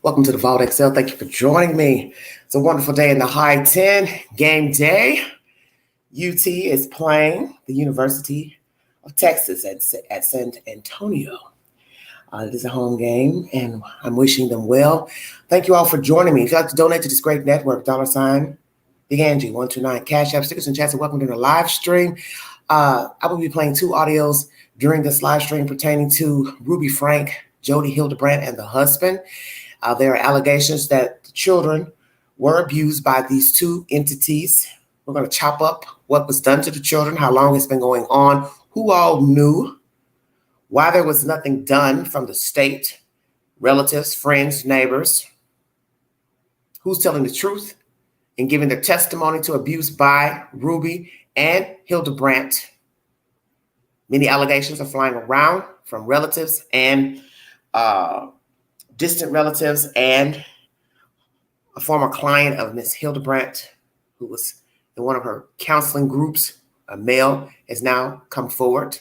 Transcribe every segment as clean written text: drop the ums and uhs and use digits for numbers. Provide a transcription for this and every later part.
Welcome to the Vault XL. Thank you for joining me. It's a wonderful day in the high 10, game day. UT is playing the University of Texas at San Antonio. It is a home game, and I'm wishing them well. Thank you all for joining me. If you'd like to donate to this great network, $ Big Angie 129 Cash App, stickers and chats, and welcome to the live stream. I will be playing two audios during this live stream pertaining to Rubi, Franke, Jodi, Hildebrandt, and the husband. There are allegations that the children were abused by these two entities. We're going to chop up what was done to the children, how long it's been going on, who all knew, why there was nothing done from the state, relatives, friends, neighbors, who's telling the truth and giving their testimony to abuse by Rubi and Hildebrandt. Many allegations are flying around from relatives and distant relatives, and a former client of Miss Hildebrandt, who was in one of her counseling groups, a male, has now come forward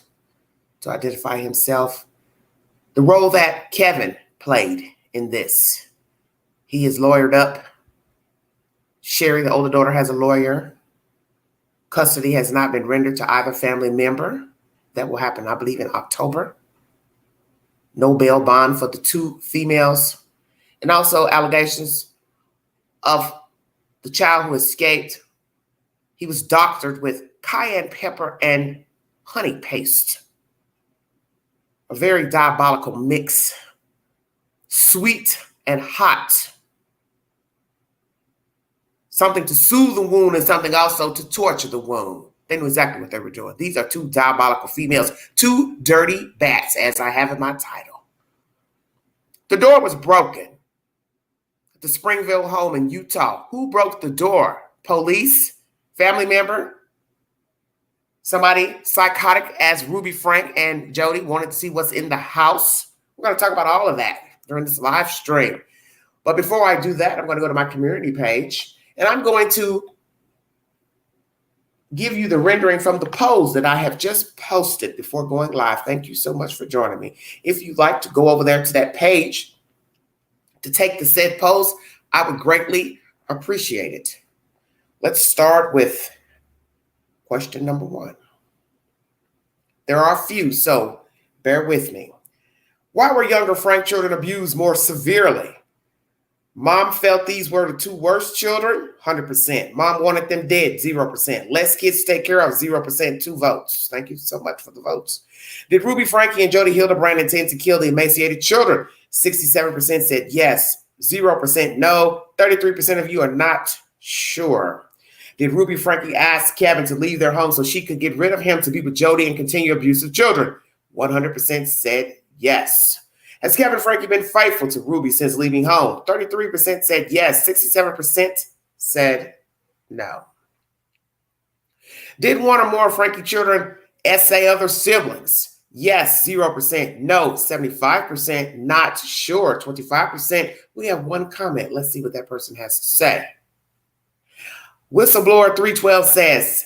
to identify himself. The role that Kevin played in this. He is lawyered up. Sherry, the older daughter, has a lawyer. Custody has not been rendered to either family member. That will happen, I believe, in October. No bail bond for the two females. And also allegations of the child who escaped. He was doctored with cayenne pepper and honey paste. A very diabolical mix. Sweet and hot. Something to soothe the wound and something also to torture the wound. They knew exactly what they were doing. These are two diabolical females, two dirty bats, as I have in my title. The door was broken at the Springville home in Utah. Who broke the door? Police? Family member? Somebody psychotic as Rubi, Franke, and Jodi wanted to see what's in the house? We're going to talk about all of that during this live stream. But before I do that, I'm going to go to my community page, and I'm going to give you the rendering from the polls that I have just posted before going live. Thank you so much for joining me. If you'd like to go over there to that page to take the said polls, I would greatly appreciate it. Let's start with question number 1. There are a few, so bear with me. Why were younger Franke children abused more severely? Mom felt these were the two worst children, 100%. Mom wanted them dead, 0%. Less kids to take care of, 0%, 2 votes. Thank you so much for the votes. Did Rubi, Franke, and Jodi Hildebrandt intend to kill the emaciated children? 67% said yes, 0% no. 33% of you are not sure. Did Rubi, Franke ask Kevin to leave their home so she could get rid of him to be with Jodi and continue abuse of children? 100% said yes. Has Kevin Franke been faithful to Rubi since leaving home? 33% said yes. 67% said no. Did one or more Franke children essay other siblings? Yes, 0%. No, 75%. Not sure, 25%. We have one comment. Let's see what that person has to say. Whistleblower 312 says,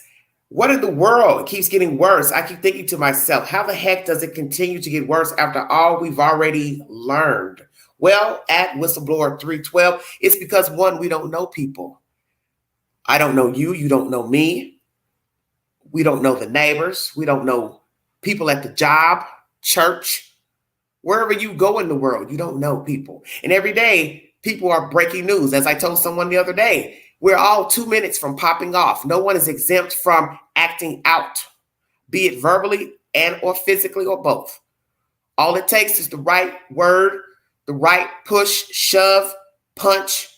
what in the world? It keeps getting worse. I keep thinking to myself, how the heck does it continue to get worse after all we've already learned? Well, at Whistleblower 312, it's because, one, we don't know people. I don't know you. You don't know me. We don't know the neighbors. We don't know people at the job, church, wherever you go in the world. You don't know people. And every day, people are breaking news. As I told someone the other day, we're all 2 minutes from popping off. No one is exempt from acting out, be it verbally and or physically or both. All it takes is the right word, the right push, shove, punch,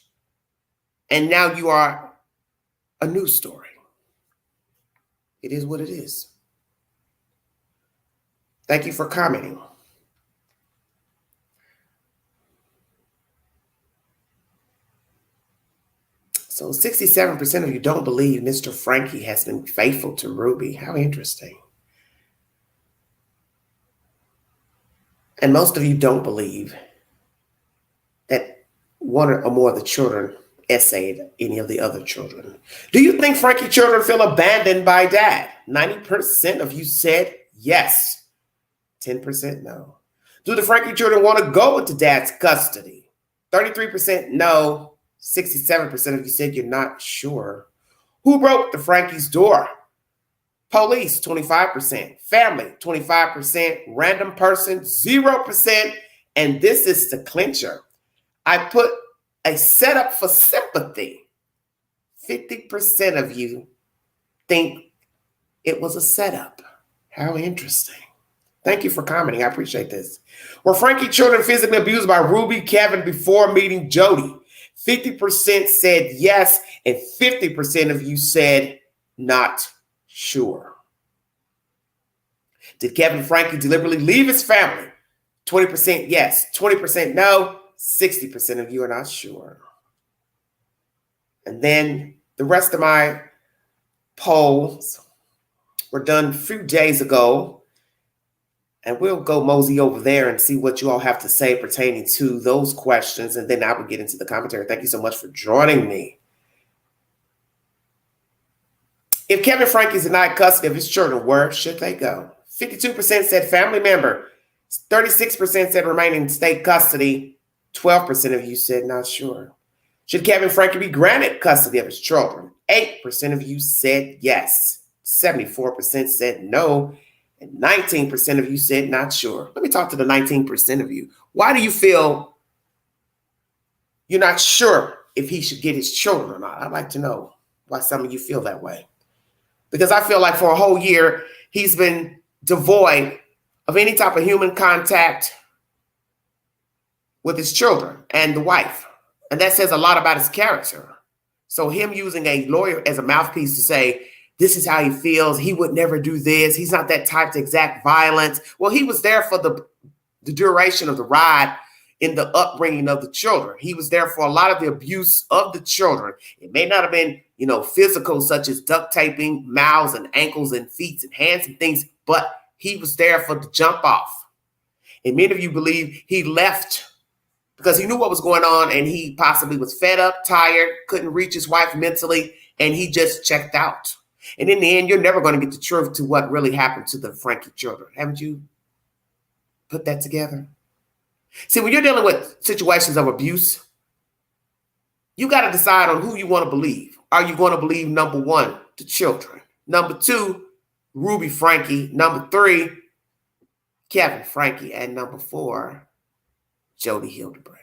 and now you are a news story. It is what it is. Thank you for commenting. So 67% of you don't believe Mr. Franke has been faithful to Rubi. How interesting. And most of you don't believe that one or more of the children essayed any of the other children. Do you think Franke children feel abandoned by dad? 90% of you said yes. 10% no. Do the Franke children want to go into dad's custody? 33% no. 67% of you said you're not sure. Who broke the Frankie's door? Police, 25%. Family, 25%. Random person, 0%. And this is the clincher. I put a setup for sympathy. 50% of you think it was a setup. How interesting. Thank you for commenting. I appreciate this. Were Frankie children physically abused by Rubi, Kevin before meeting Jodi? 50% said yes, and 50% of you said not sure. Did Kevin Frankie deliberately leave his family? 20% yes, 20% no, 60% of you are not sure. And then the rest of my polls were done a few days ago. And we'll go mosey over there and see what you all have to say pertaining to those questions. And then I will get into the commentary. Thank you so much for joining me. If Kevin Frankie is denied custody of his children, where should they go? 52% said family member. 36% said remain in state custody. 12% of you said not sure. Should Kevin Frankie be granted custody of his children? 8% of you said yes. 74% said no. And 19% of you said not sure. Let me talk to the 19% of you. Why do you feel you're not sure if he should get his children or not? I'd like to know why some of you feel that way. Because I feel like for a whole year, he's been devoid of any type of human contact with his children and the wife. And that says a lot about his character. So him using a lawyer as a mouthpiece to say, this is how he feels. He would never do this. He's not that type to exact violence. Well, he was there for the duration of the ride in the upbringing of the children. He was there for a lot of the abuse of the children. It may not have been, physical, such as duct taping mouths and ankles and feet and hands and things, but he was there for the jump off. And many of you believe he left because he knew what was going on and he possibly was fed up, tired, couldn't reach his wife mentally, and he just checked out. And in the end, you're never going to get the truth to what really happened to the Frankie children. Haven't you put that together? See, when you're dealing with situations of abuse, you got to decide on who you want to believe. Are you going to believe, number one, the children? Number two, Rubi Frankie. Number three, Kevin Frankie. And number four, Jodi Hildebrandt.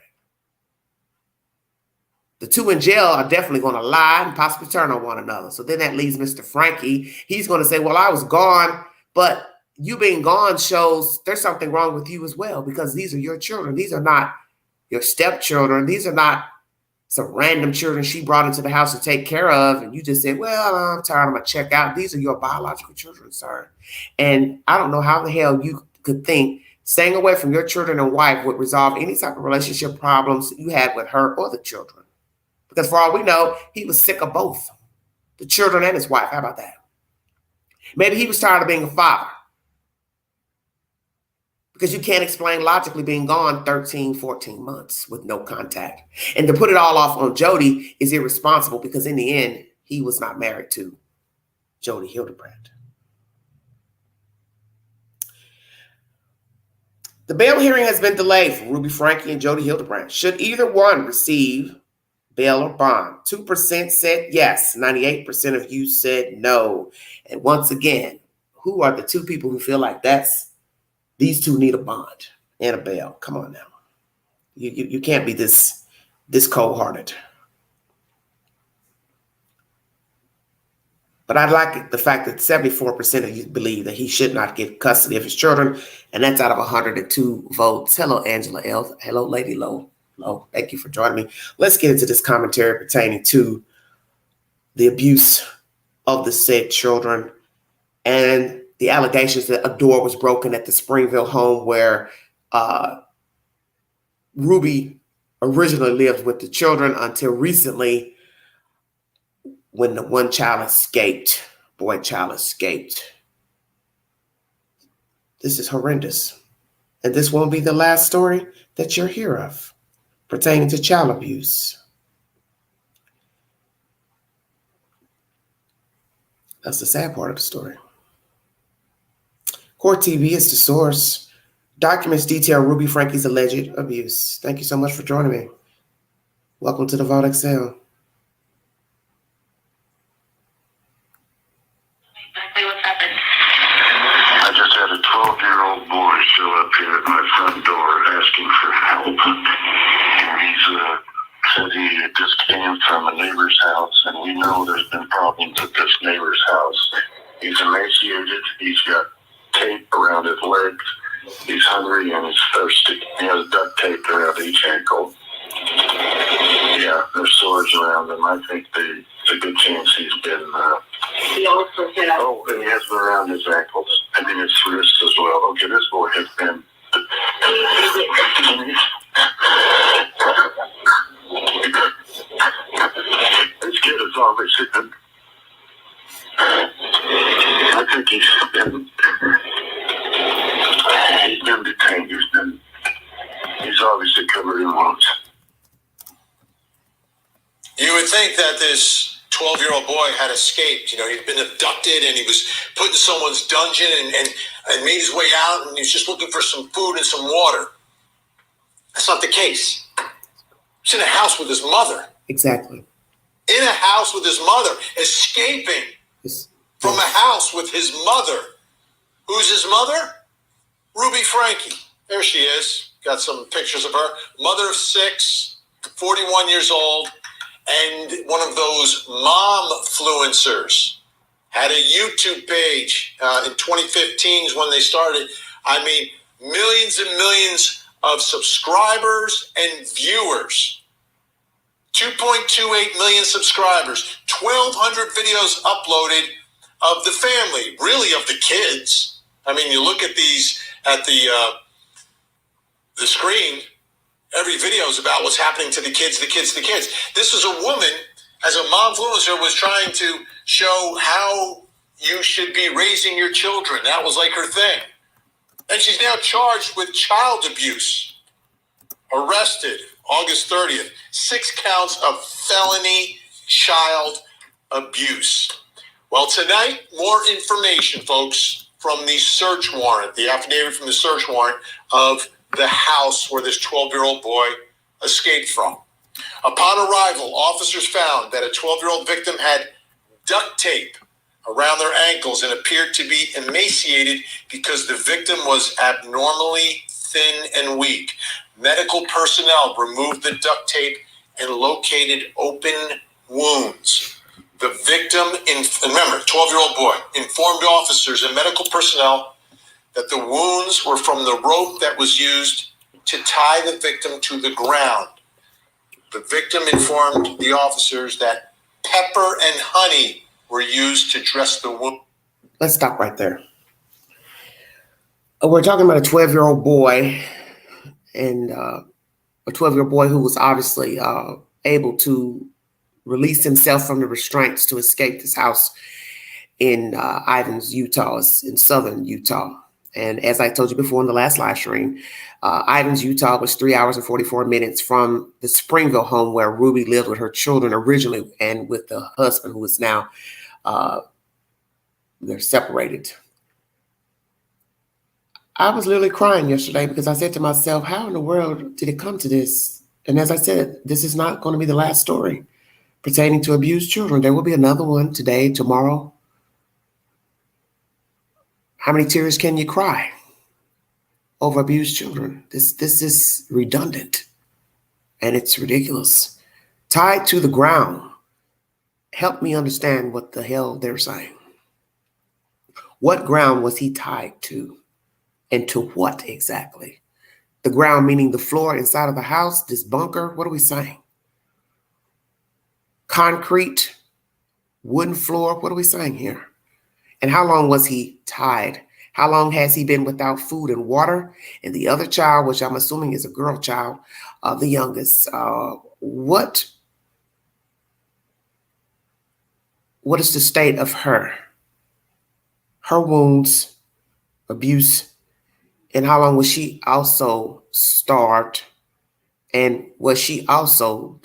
The two in jail are definitely going to lie and possibly turn on one another. So then that leaves Mr. Frankie. He's going to say, well, I was gone, but you being gone shows there's something wrong with you as well, because these are your children. These are not your stepchildren. These are not some random children she brought into the house to take care of. And you just said, well, I'm tired. I'm going to check out. These are your biological children, sir. And I don't know how the hell you could think staying away from your children and wife would resolve any type of relationship problems you had with her or the children. Because for all we know, he was sick of both, the children and his wife. How about that? Maybe he was tired of being a father, because you can't explain logically being gone 13, 14 months with no contact. And to put it all off on Jodi is irresponsible, because in the end, he was not married to Jodi Hildebrandt. The bail hearing has been delayed for Rubi Frankie and Jodi Hildebrandt. Should either one receive bail or bond? 2% said yes. 98% of you said no. And once again, who are the two people who feel like these two need a bond and a bail? Come on now. You can't be this cold-hearted. But I like the fact that 74% of you believe that he should not get custody of his children, and that's out of 102 votes. Hello, Angela L. Hello, Lady Low. Hello, thank you for joining me. Let's get into this commentary pertaining to the abuse of the said children and the allegations that a door was broken at the Springville home where Rubi originally lived with the children until recently, when the one child escaped, boy child escaped. This is horrendous. And this won't be the last story that you'll hear of pertaining to child abuse. That's the sad part of the story. Court TV is the source. Documents detail Rubi Frankie's alleged abuse. Thank you so much for joining me. Welcome to the Vault Excel. Exactly what's happened. I just had a 12-year-old boy show up here at my front door asking for help. He's said he just came from a neighbor's house, and we know there's been problems at this neighbor's house. He's emaciated. He's got tape around his legs. He's hungry and he's thirsty. He has duct tape around each ankle. Yeah, there's sores around him. I think there's a good chance he's been. He also had. Oh, and he has been around his ankles. I think his wrists as well. Okay, this boy has been. This kid is obviously been. I think he's been detained. He's obviously covered in wounds. You would think that this 12-year-old boy had escaped. You know, he'd been abducted and he was put in someone's dungeon and made his way out, and he was just looking for some food and some water. That's not the case. He's in a house with his mother. Exactly. In a house with his mother, escaping from a house with his mother. Who's his mother? Rubi Franke. There she is. Got some pictures of her. Mother of 6, 41 years old, and one of those mom-fluencers. Had a YouTube page in 2015 is when they started. I mean, millions and millions of subscribers and viewers. 2.28 million subscribers. 1,200 videos uploaded of the family, really of the kids. I mean, you look at these at the screen, every video is about what's happening to the kids. This is a woman, as a mom-fluencer, was trying to show how you should be raising your children. That was like her thing. And she's now charged with child abuse. Arrested August 30th. 6 counts of felony child abuse. Well, tonight, more information, folks, from the search warrant, the affidavit from the search warrant of the house where this 12-year-old boy escaped from. Upon arrival, officers found that a 12-year-old victim had duct tape around their ankles and appeared to be emaciated because the victim was abnormally thin and weak. Medical personnel removed the duct tape and located open wounds. The victim, remember, 12-year-old boy, informed officers and medical personnel that the wounds were from the rope that was used to tie the victim to the ground. The victim informed the officers that pepper and honey were used to dress the wound. Let's stop right there. We're talking about a 12-year-old boy, and a 12-year-old boy who was obviously able to release himself from the restraints to escape this house in Ivins, Utah, in southern Utah. And as I told you before in the last live stream, Ivins, Utah was 3 hours and 44 minutes from the Springville home where Rubi lived with her children originally and with the husband who is now, they're separated. I was literally crying yesterday because I said to myself, how in the world did it come to this? And as I said, this is not going to be the last story pertaining to abused children. There will be another one today, tomorrow. How many tears can you cry over abused children? This is redundant and it's ridiculous. Tied to the ground. Help me understand what the hell they're saying. What ground was he tied to? And to what exactly? The ground meaning the floor inside of the house, this bunker. What are we saying? Concrete, wooden floor. What are we saying here? And how long was he tied? How long has he been without food and water? And the other child, which I'm assuming is a girl child, the youngest, what is the state of her? Her wounds, abuse, and how long was she also starved? And was she also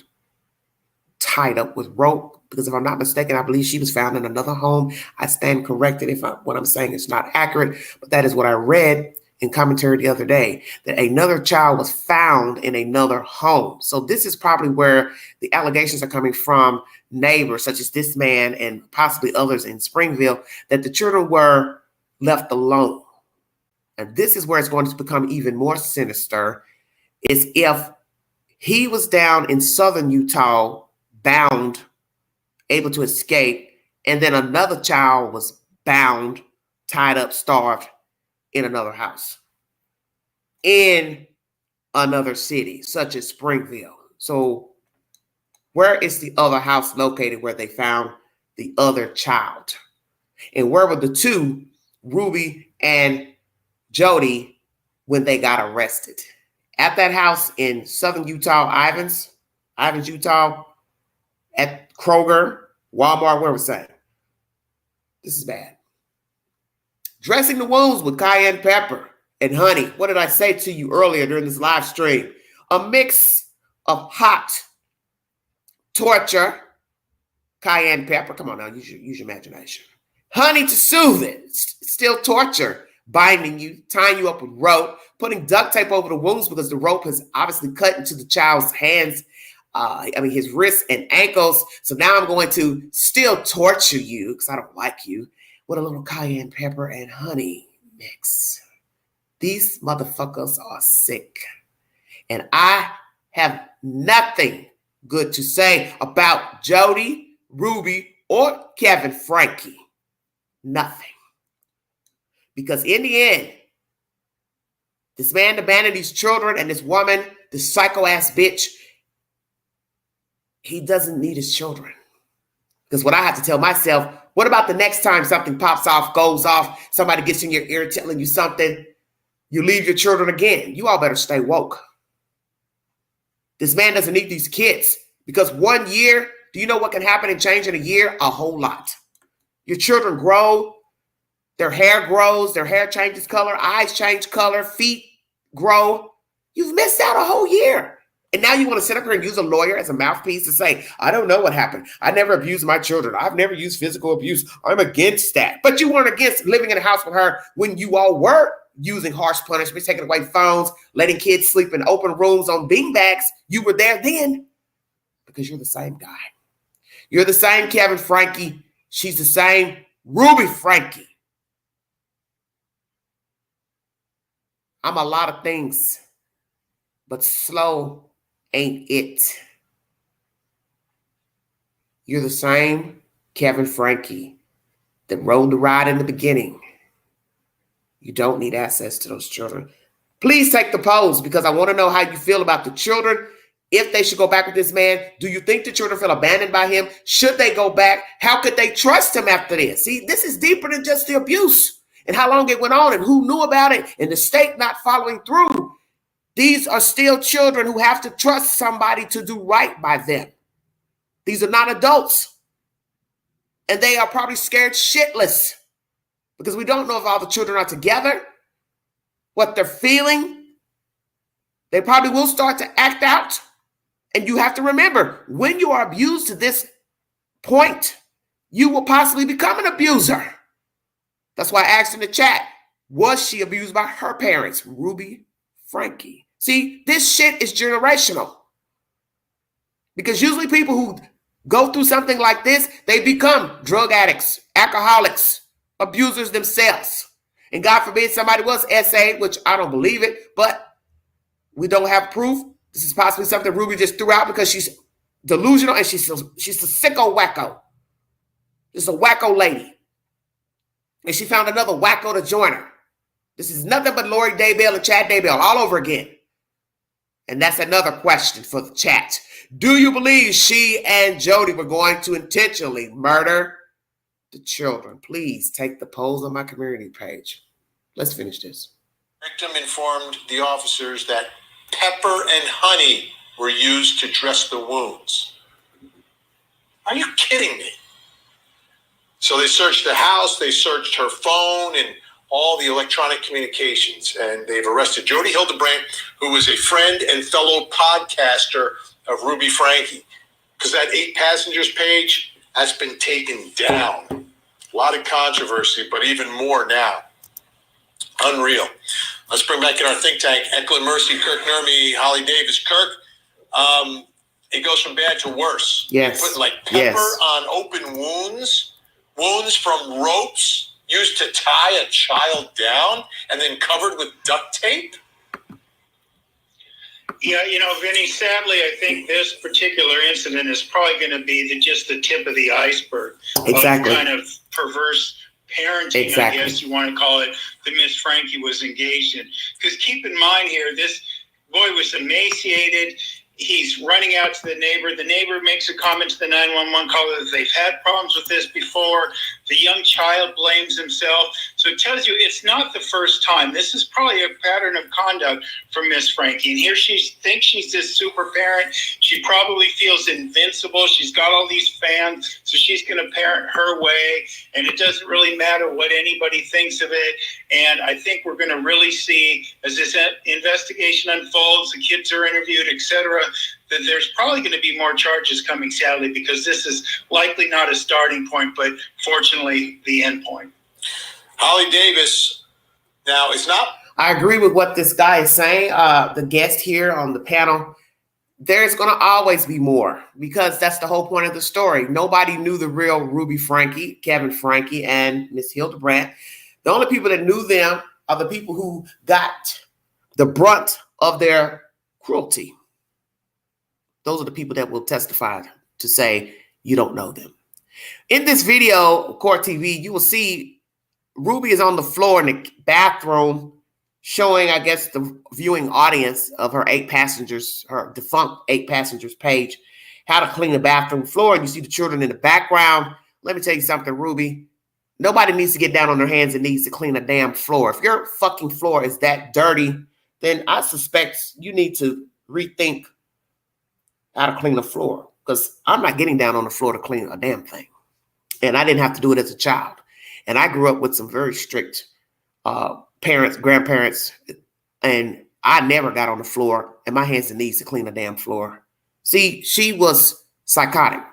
tied up with rope? Because if I'm not mistaken, I believe she was found in another home. I stand corrected if what I'm saying is not accurate, but that is what I read in commentary the other day that another child was found in another home. So this is probably where the allegations are coming from neighbors such as this man and possibly others in Springville, that the children were left alone. And this is where it's going to become even more sinister, is if he was down in southern Utah, bound, able to escape, and then another child was bound, tied up, starved in another house, in another city, such as Springville. So where is the other house located where they found the other child? And where were the two, Rubi and Jodi, when they got arrested? At that house in southern Utah, Ivins, Utah, at Kroger, Walmart, where was that? This is bad. Dressing the wounds with cayenne pepper and honey. What did I say to you earlier during this live stream? A mix of hot torture, cayenne pepper. Come on now, use your imagination. Honey to soothe it. It's still torture. Binding you, tying you up with rope, putting duct tape over the wounds because the rope has obviously cut into the child's hands, his wrists and ankles. So now I'm going to still torture you because I don't like you with a little cayenne pepper and honey mix. These motherfuckers are sick. And I have nothing good to say about Jodi, Rubi, or Kevin Franke. Nothing. Because in the end, this man abandoned these children, and this woman, this psycho-ass bitch, he doesn't need his children. Because what I have to tell myself, what about the next time something pops off, goes off, somebody gets in your ear telling you something, you leave your children again? You all better stay woke. This man doesn't need these kids, because 1 year, do you know what can happen and change in a year? A whole lot. Your children grow. Their hair grows, their hair changes color, eyes change color, feet grow. You've missed out a whole year. And now you want to sit up here and use a lawyer as a mouthpiece to say, I don't know what happened. I never abused my children. I've never used physical abuse. I'm against that. But you weren't against living in a house with her when you all were using harsh punishment, taking away phones, letting kids sleep in open rooms on beanbags. You were there then because you're the same guy. You're the same Kevin Franke. She's the same Rubi Franke. I'm a lot of things, but slow ain't it. You're the same Kevin Franke that rode the ride in the beginning. You don't need access to those children. Please take the polls, because I want to know how you feel about the children. If they should go back with this man, do you think the children feel abandoned by him? Should they go back? How could they trust him after this? See, this is deeper than just the abuse. And how long it went on and who knew about it and the state not following through. These are still children who have to trust somebody to do right by them. These are not adults. And they are probably scared shitless because we don't know if all the children are together, what they're feeling. They probably will start to act out. And you have to remember, when you are abused to this point, you will possibly become an abuser. That's why I asked in the chat, was she abused by her parents, Rubi Franke? See, this shit is generational. Because usually people who go through something like this, they become drug addicts, alcoholics, abusers themselves. And God forbid somebody was SA, which I don't believe it, but we don't have proof. This is possibly something Rubi just threw out because she's delusional and she's a sicko wacko. Just a wacko lady. And she found another wacko to join her. This is nothing but Lori Daybell and Chad Daybell all over again. And that's another question for the chat. Do you believe she and Jodi were going to intentionally murder the children? Please take the polls on my community page. Let's finish this. Victim informed the officers that pepper and honey were used to dress the wounds. Are you kidding me? So they searched the house, they searched her phone and all the electronic communications, and they've arrested Jodi Hildebrandt, who is a friend and fellow podcaster of Rubi Franke. Because that 8 passengers page, that's been taken down. A lot of controversy, but even more now. Unreal. Let's bring back in our think tank, Eklund Mercy, Kirk Nurmi, Holly Davis. Kirk, it goes from bad to worse. Yes. You put like pepper on open wounds from ropes used to tie a child down and then covered with duct tape. Yeah, Vinny, sadly, I think this particular incident is probably going to be just the tip of the iceberg. Exactly. Of kind of perverse parenting, I guess you want to call it, that Miss Franke was engaged in. Because keep in mind here, this boy was emaciated. He's running out to the neighbor. The neighbor makes a comment to the 911 caller that they've had problems with this before. The young child blames himself. So it tells you it's not the first time. This is probably a pattern of conduct from Miss Franke. And here she thinks she's this super parent. She probably feels invincible. She's got all these fans, so she's going to parent her way. And it doesn't really matter what anybody thinks of it. And I think we're going to really see, as this investigation unfolds, the kids are interviewed, etc., that there's probably going to be more charges coming, sadly, because this is likely not a starting point, but fortunately the end point. Holly Davis, now it's not. I agree with what this guy is saying, the guest here on the panel. There's going to always be more because that's the whole point of the story. Nobody knew the real Ruby Franke, Kevin Franke, and Miss Hildebrandt. The only people that knew them are the people who got the brunt of their cruelty. Those are the people that will testify to say you don't know them. In this video, Court TV, you will see Ruby is on the floor in the bathroom showing, I guess, the viewing audience of her her defunct 8 passengers page, how to clean the bathroom floor. And you see the children in the background. Let me tell you something, Ruby. Nobody needs to get down on their hands and knees to clean a damn floor. If your fucking floor is that dirty, then I suspect you need to rethink how to clean the floor, because I'm not getting down on the floor to clean a damn thing. And I didn't have to do it as a child. And I grew up with some very strict parents, grandparents, and I never got on the floor and my hands and knees to clean a damn floor. See, she was psychotic.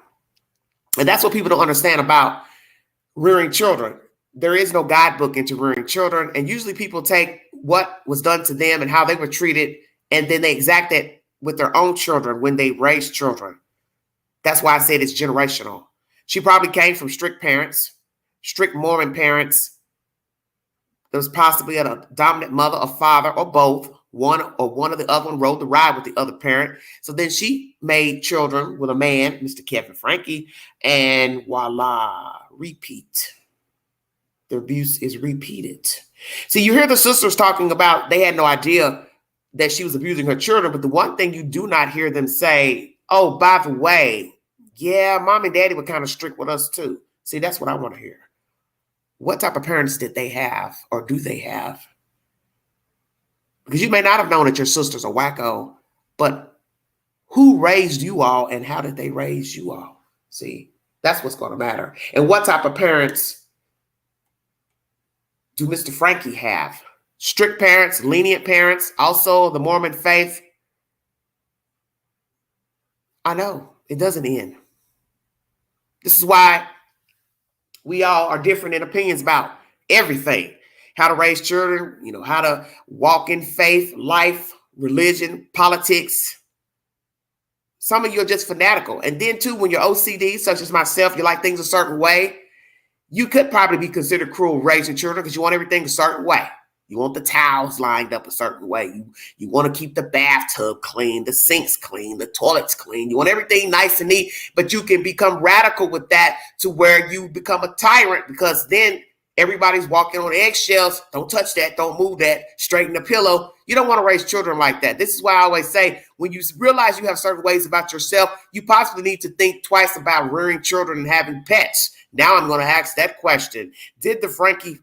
And that's what people don't understand about rearing children. There is no guidebook into rearing children. And usually people take what was done to them and how they were treated, and then they exact it with their own children when they raise children. That's why I said it's generational. She probably came from strict parents, strict Mormon parents. There was possibly a dominant mother or father or both. One of the other one rode the ride with the other parent. So then she made children with a man, Mr. Kevin Franke, and voila, repeat. The abuse is repeated. See, you hear the sisters talking about they had no idea that she was abusing her children, but the one thing you do not hear them say, oh, by the way, yeah, mom and daddy were kind of strict with us too. See, that's what I want to hear. What type of parents did they have, or do they have? Because you may not have known that your sisters are wacko, but who raised you all and how did they raise you all? See, that's what's going to matter. And what type of parents do Mr. Franke have? Strict parents, lenient parents, also the Mormon faith. I know it doesn't end. This is why we all are different in opinions about everything. How to raise children, how to walk in faith, life, religion, politics. Some of you are just fanatical. And then too, when you're OCD, such as myself, you like things a certain way, you could probably be considered cruel raising children because you want everything a certain way. You want the towels lined up a certain way. You want to keep the bathtub clean, the sinks clean, the toilets clean. You want everything nice and neat, but you can become radical with that to where you become a tyrant, because then everybody's walking on eggshells. Don't touch that. Don't move that. Straighten the pillow. You don't want to raise children like that. This is why I always say, when you realize you have certain ways about yourself, you possibly need to think twice about rearing children and having pets. Now I'm going to ask that question. Did the Franke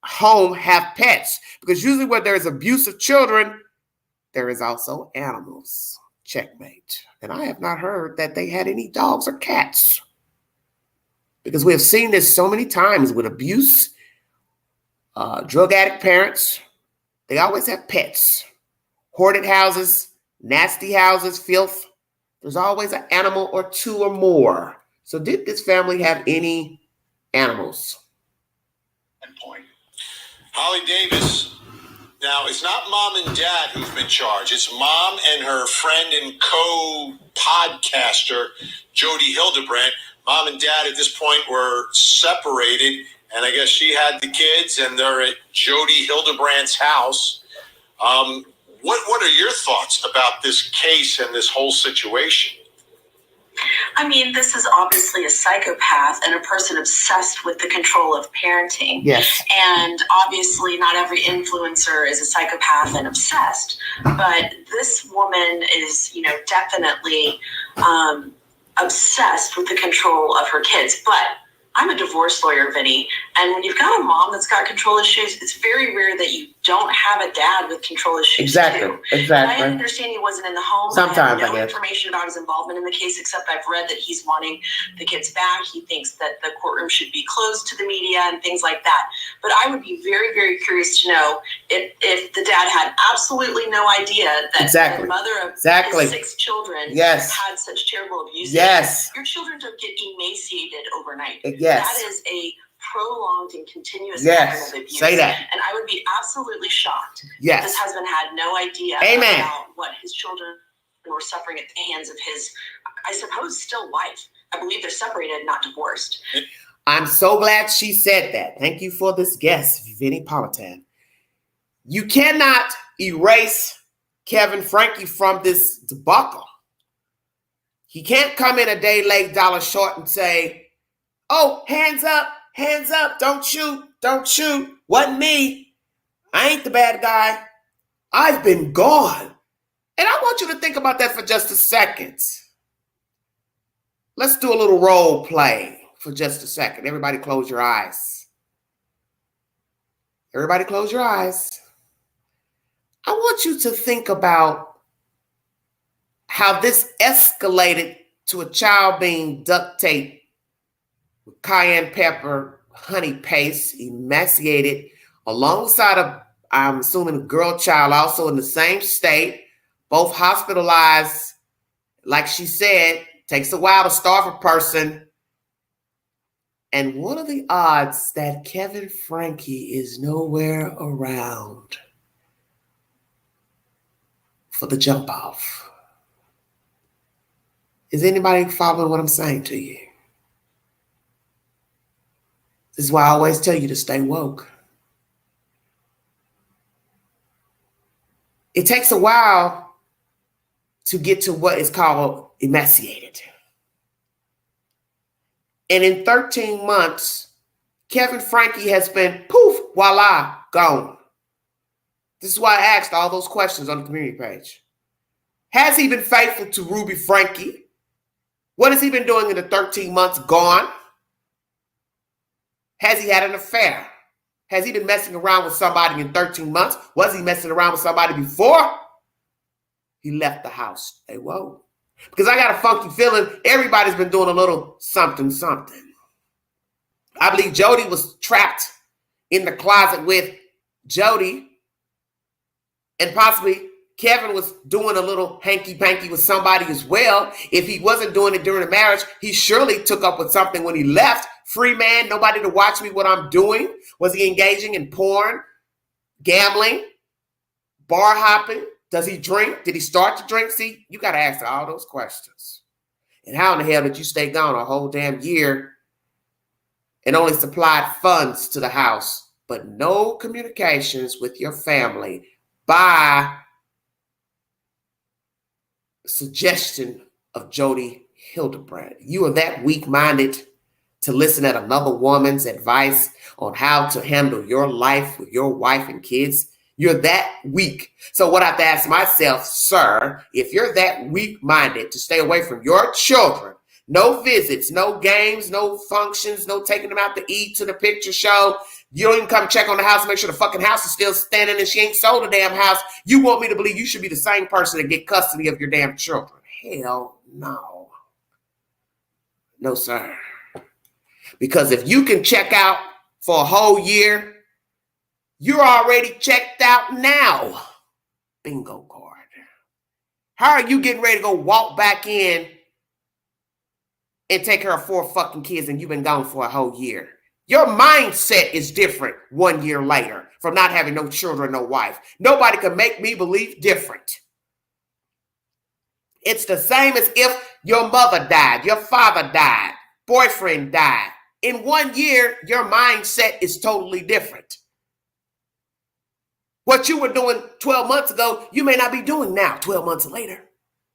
home have pets? Because usually where there's abuse of children, there is also animals. Checkmate. And I have not heard that they had any dogs or cats, because we have seen this so many times with abuse, drug addict parents. They always have pets. Hoarded houses, nasty houses, filth. There's always an animal or two or more. So did this family have any animals? Point. Holly Davis, Now, it's not mom and dad who've been charged. It's mom and her friend and co-podcaster, Jodi Hildebrandt. Mom and dad at this point were separated, and I guess she had the kids, and they're at Jodi Hildebrandt's house. What are your thoughts about this case and this whole situation? I mean, this is obviously a psychopath and a person obsessed with the control of parenting. Yes. And obviously not every influencer is a psychopath and obsessed, but this woman is, definitely obsessed with the control of her kids. But I'm a divorce lawyer, Vinny, and when you've got a mom that's got control issues, it's very rare that you don't have a dad with control issues. Exactly. And I understand he wasn't in the home. Sometimes I have no information about his involvement in the case, except I've read that he's wanting the kids back. He thinks that the courtroom should be closed to the media and things like that. But I would be very, very curious to know if the dad had absolutely no idea that the mother of his 6 children had such terrible abuse. Yes. Your children don't get emaciated overnight. Yes. That is a prolonged and continuous pattern of abuse. Say that. And I would be absolutely shocked if this husband had no idea about what his children were suffering at the hands of his, I suppose, still wife. I believe they're separated, not divorced. I'm so glad she said that. Thank you for this guest, Vinny Politan. You cannot erase Kevin Franke from this debacle. He can't come in a day late, dollar short, and say, "Oh, hands up, don't shoot, wasn't me. I ain't the bad guy. I've been gone." And I want you to think about that for just a second. Let's do a little role play for just a second. Everybody close your eyes. Everybody close your eyes. I want you to think about how this escalated to a child being duct taped with cayenne pepper, honey paste, emaciated, alongside of, I'm assuming, a girl child also in the same state, both hospitalized. Like she said, takes a while to starve a person. And what are the odds that Kevin Franke is nowhere around for the jump off? Is anybody following what I'm saying to you? This is why I always tell you to stay woke. It takes a while to get to what is called emaciated. And in 13 months, Kevin Franke has been, poof, voila, gone. This is why I asked all those questions on the community page. Has he been faithful to Rubi Franke? What has he been doing in the 13 months gone? Has he had an affair? Has he been messing around with somebody in 13 months? Was he messing around with somebody before he left the house? Hey, whoa. Because I got a funky feeling everybody's been doing a little something. I believe Jodi was trapped in the closet with Jodi, and possibly Kevin was doing a little hanky-panky with somebody as well. If he wasn't doing it during the marriage, he surely took up with something when he left. Free man, nobody to watch me what I'm doing. Was he engaging in porn, gambling, bar hopping? Does he drink? Did he start to drink? See, you got to answer all those questions. And how in the hell did you stay gone a whole damn year and only supplied funds to the house, but no communications with your family by suggestion of Jodi Hildebrandt? You are that weak-minded to listen at another woman's advice on how to handle your life with your wife and kids? You're that weak. So what I have to ask myself, sir, if you're that weak-minded to stay away from your children, no visits, no games, no functions, no taking them out to eat, to the picture show, you don't even come check on the house, make sure the fucking house is still standing and she ain't sold the damn house, you want me to believe you should be the same person to get custody of your damn children? Hell no. No, sir. Because if you can check out for a whole year, you're already checked out now. Bingo card. How are you getting ready to go walk back in and take care of 4 fucking kids and you've been gone for a whole year? Your mindset is different 1 year later from not having no children, no wife. Nobody can make me believe different. It's the same as if your mother died, your father died, boyfriend died. In 1 year, your mindset is totally different. What you were doing 12 months ago, you may not be doing now 12 months later.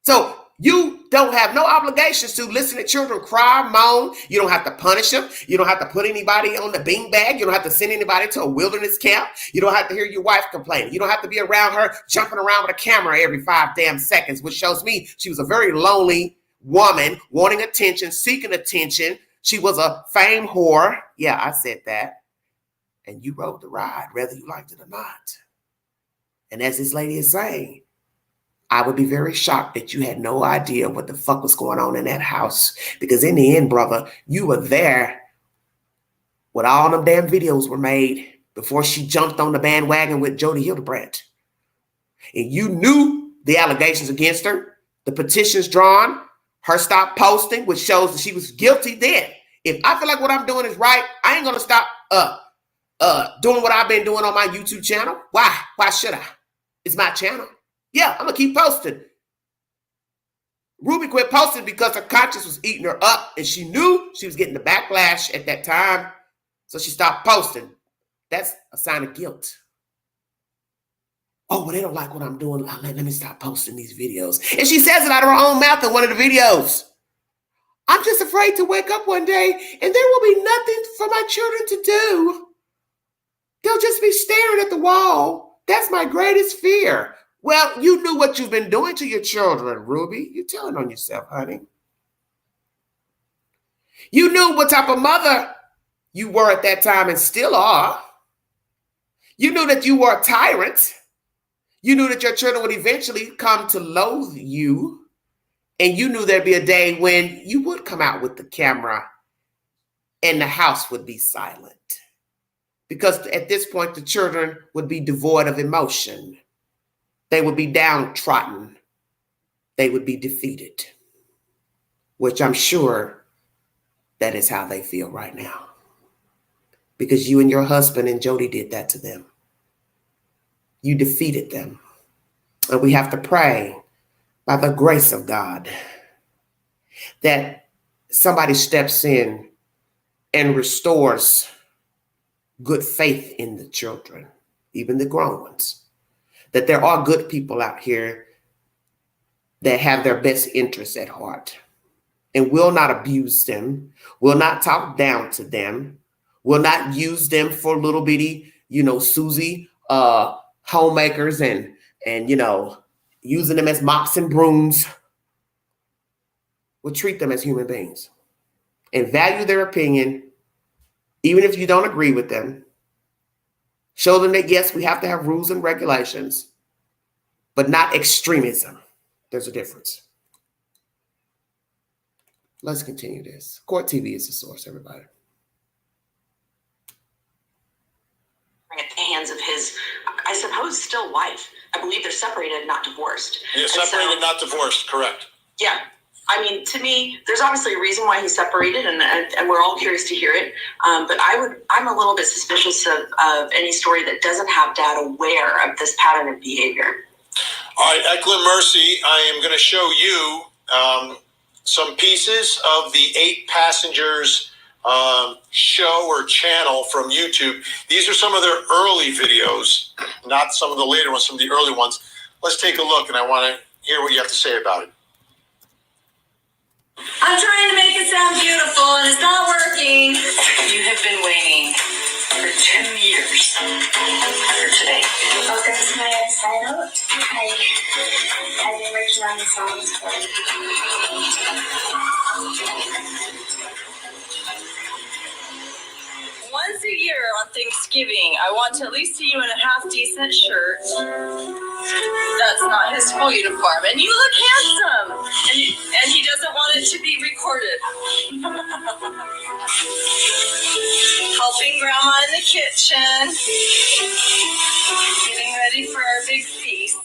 So you don't have no obligations to listen to children cry, moan. You don't have to punish them. You don't have to put anybody on the beanbag. You don't have to send anybody to a wilderness camp. You don't have to hear your wife complaining. You don't have to be around her jumping around with a camera every 5 damn seconds, which shows me she was a very lonely woman, wanting attention, seeking attention. She was a fame whore. Yeah, I said that. And you rode the ride, whether you liked it or not. And as this lady is saying, I would be very shocked that you had no idea what the fuck was going on in that house. Because in the end, brother, you were there when all them damn videos were made before she jumped on the bandwagon with Jodi Hildebrandt. And you knew the allegations against her, the petitions drawn, her stop posting, which shows that she was guilty then. If I feel like what I'm doing is right, I ain't gonna stop doing what I've been doing on my YouTube channel. Why? Why should I? It's my channel. Yeah, I'm gonna keep posting. Rubi quit posting because her conscience was eating her up and she knew she was getting the backlash at that time. So she stopped posting. That's a sign of guilt. Oh, well, they don't like what I'm doing. Let me stop posting these videos. And she says it out of her own mouth in one of the videos. I'm just afraid to wake up one day and there will be nothing for my children to do. They'll just be staring at the wall. That's my greatest fear. Well, you knew what you've been doing to your children, Rubi. You're telling on yourself, honey. You knew what type of mother you were at that time and still are. You knew that you were a tyrant. You knew that your children would eventually come to loathe you. And you knew there'd be a day when you would come out with the camera and the house would be silent. Because at this point, the children would be devoid of emotion. They would be downtrodden. They would be defeated, which I'm sure that is how they feel right now. Because you and your husband and Jodi did that to them. You defeated them. And we have to pray by the grace of God that somebody steps in and restores good faith in the children, even the grown ones, that there are good people out here that have their best interests at heart and will not abuse them, will not talk down to them, will not use them for little bitty, Susie homemakers and using them as mops and brooms. Will treat them as human beings and value their opinion. Even if you don't agree with them, show them that, yes, we have to have rules and regulations, but not extremism. There's a difference. Let's continue this. Court TV is the source, everybody. At the hands of his, I suppose, still wife. I believe they're separated, not divorced. Yeah, separated, not divorced, correct. Yeah. I mean, to me, there's obviously a reason why he's separated, and we're all curious to hear it. But I'm a little bit suspicious of any story that doesn't have dad aware of this pattern of behavior. All right, Eklund Mercy, I am going to show you some pieces of the 8 passengers show or channel from YouTube. These are some of their early videos, not some of the later ones, some of the early ones. Let's take a look, and I want to hear what you have to say about it. I'm trying to make it sound beautiful and it's not working. You have been waiting for 2 years for today. Welcome to my recital. I've been working on the songs for once a year on Thanksgiving, I want to at least see you in a half-decent shirt. That's not his full uniform. And you look handsome. And he doesn't want it to be recorded. Helping Grandma in the kitchen. Getting ready for our big feast.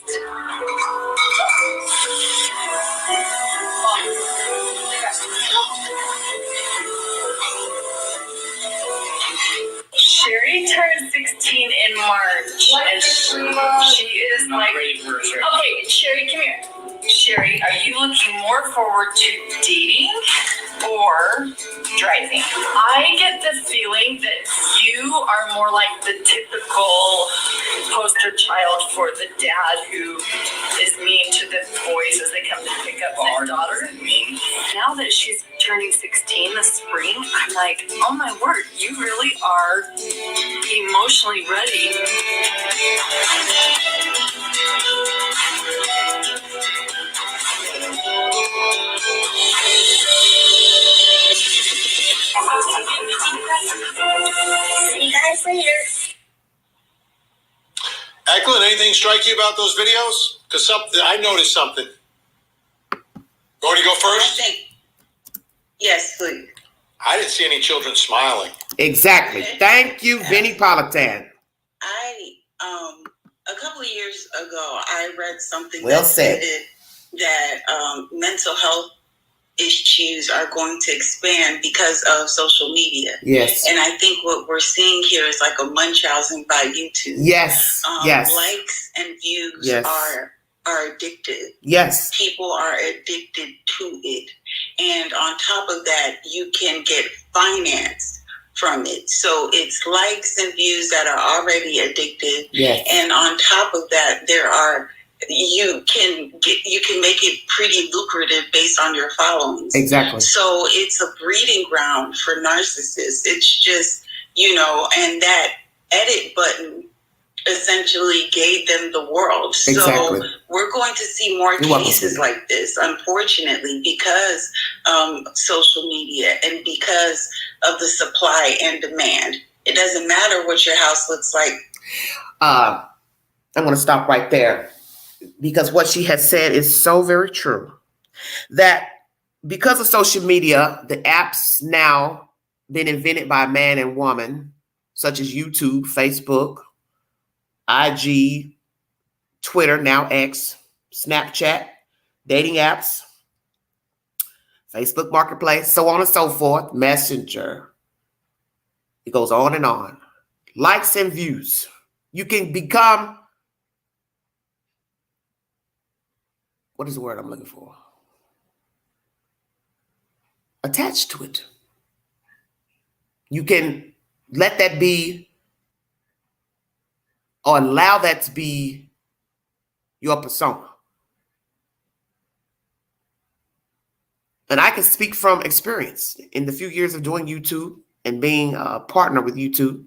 and she is like, okay, Sherry, come here. Sherry, are you looking more forward to dating or driving? I get the feeling that you are more like the typical poster child for the dad who is mean to the boys as they come to pick up their daughter. Now that she's turning 16 this spring, I'm like, oh my word, you really are emotionally ready. See you guys later. Eklund, anything strike you about those videos? Because I noticed something. You want to go first? Yes, please. I didn't see any children smiling. Exactly. Thank you, Vinnie Politan. A couple of years ago, I read something Well that said. stated that mental health issues are going to expand because of social media. Yes. And I think what we're seeing here is like a Munchausen by YouTube. Yes. Yes. Likes and views Yes. are addictive. Yes. People are addicted to it. And on top of that, you can get finance from it. So it's likes and views that are already addictive. Yes. And on top of that, you can make it pretty lucrative based on your followings. Exactly. So it's a breeding ground for narcissists. It's just, and that edit button essentially gave them the world. Exactly. So we're going to see more cases like this, unfortunately, because social media and because of the supply and demand. It doesn't matter what your house looks like. I'm going to stop right there because what she has said is so very true. That because of social media, the apps now been invented by man and woman, such as YouTube, Facebook, IG, Twitter, now X, Snapchat, dating apps, Facebook Marketplace, so on and so forth, Messenger. It goes on and on. Likes and views. You can become, what is the word I'm looking for? Attached to it. You can let that be or allow that to be your persona. And I can speak from experience in the few years of doing YouTube and being a partner with YouTube.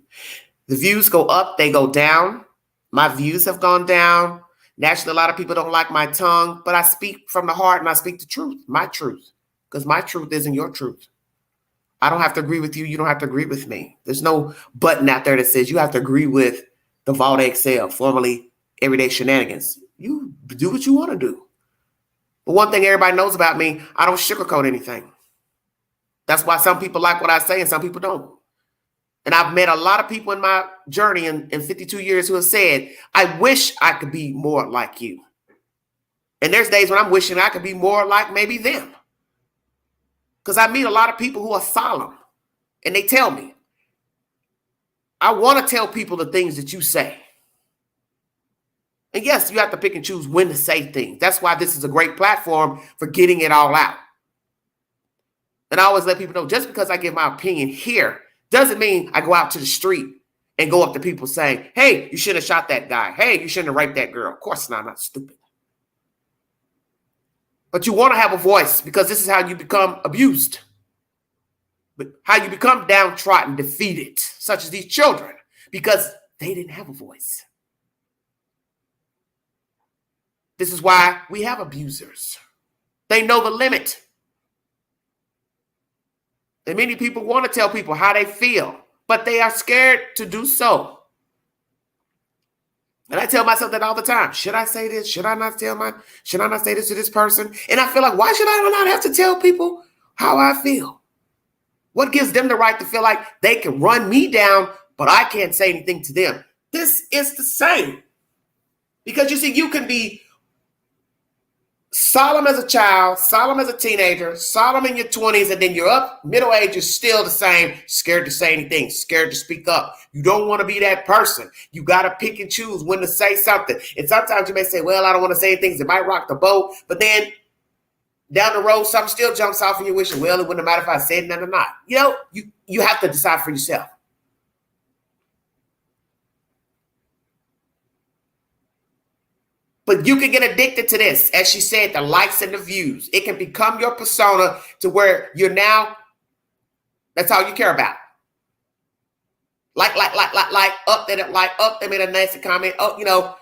The views go up, they go down. My views have gone down. Naturally, a lot of people don't like my tongue, but I speak from the heart and I speak the truth, my truth, because my truth isn't your truth. I don't have to agree with you. You don't have to agree with me. There's no button out there that says you have to agree with the Vault Excel, formerly Everyday Shenanigans. You do what you want to do. But one thing everybody knows about me, I don't sugarcoat anything. That's why some people like what I say and some people don't. And I've met a lot of people in my journey in 52 years who have said, I wish I could be more like you. And there's days when I'm wishing I could be more like maybe them. Because I meet a lot of people who are solemn and they tell me, I want to tell people the things that you say. And yes, you have to pick and choose when to say things. That's why this is a great platform for getting it all out. And I always let people know, just because I give my opinion here doesn't mean I go out to the street and go up to people saying, hey, you shouldn't have shot that guy. Hey, you shouldn't have raped that girl. Of course not, I'm not stupid. But you want to have a voice because this is how you become abused. But how you become downtrodden, defeated, such as these children, because they didn't have a voice. This is why we have abusers. They know the limit. And many people want to tell people how they feel, but they are scared to do so. And I tell myself that all the time. Should I say this? Should I not say this to this person? And I feel like, why should I not have to tell people how I feel? What gives them the right to feel like they can run me down, but I can't say anything to them? This is the same. Because you see, you can be solemn as a child, solemn as a teenager, solemn in your 20s, and then you're up, middle age, you're still the same, scared to say anything, scared to speak up. You don't want to be that person. You got to pick and choose when to say something. And sometimes you may say, well, I don't want to say anything. It might rock the boat. But then down the road, something still jumps off and you're wishing, well, it wouldn't matter if I said nothing or not. You know, you have to decide for yourself. But you can get addicted to this. As she said, the likes and the views. It can become your persona to where you're now, that's all you care about. Like, up, they made a nasty comment. Oh, you know,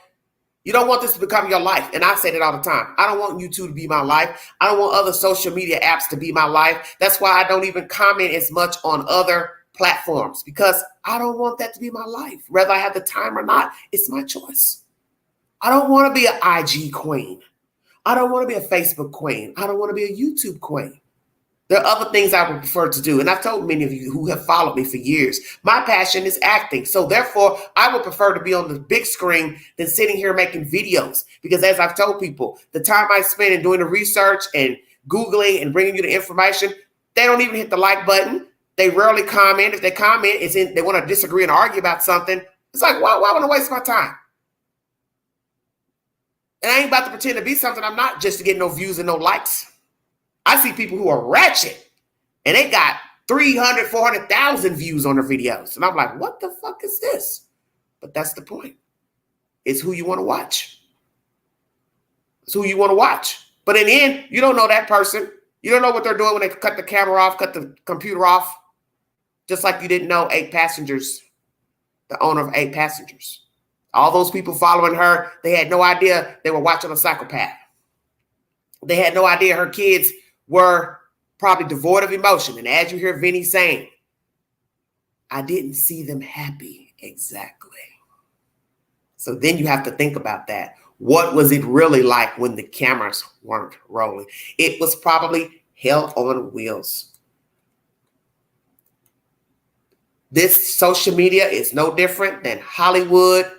you don't want this to become your life. And I say that all the time. I don't want YouTube to be my life. I don't want other social media apps to be my life. That's why I don't even comment as much on other platforms, because I don't want that to be my life. Whether I have the time or not, it's my choice. I don't want to be an IG queen. I don't want to be a Facebook queen. I don't want to be a YouTube queen. There are other things I would prefer to do. And I've told many of you who have followed me for years, my passion is acting. So therefore, I would prefer to be on the big screen than sitting here making videos. Because as I've told people, the time I spend in doing the research and Googling and bringing you the information, they don't even hit the like button. They rarely comment. If they comment, they want to disagree and argue about something. It's like, why want to waste my time? And I ain't about to pretend to be something I'm not just to get no views and no likes. I see people who are ratchet and they got 300, 400,000 views on their videos. And I'm like, what the fuck is this? But that's the point. It's who you want to watch. It's who you want to watch. But in the end, you don't know that person. You don't know what they're doing when they cut the camera off, cut the computer off. Just like you didn't know 8 Passengers, the owner of 8 Passengers. All those people following her, they had no idea they were watching a psychopath. They had no idea her kids were probably devoid of emotion. And as you hear Vinny saying, I didn't see them happy. Exactly. So then you have to think about that. What was it really like when the cameras weren't rolling? It was probably hell on wheels. This social media is no different than Hollywood,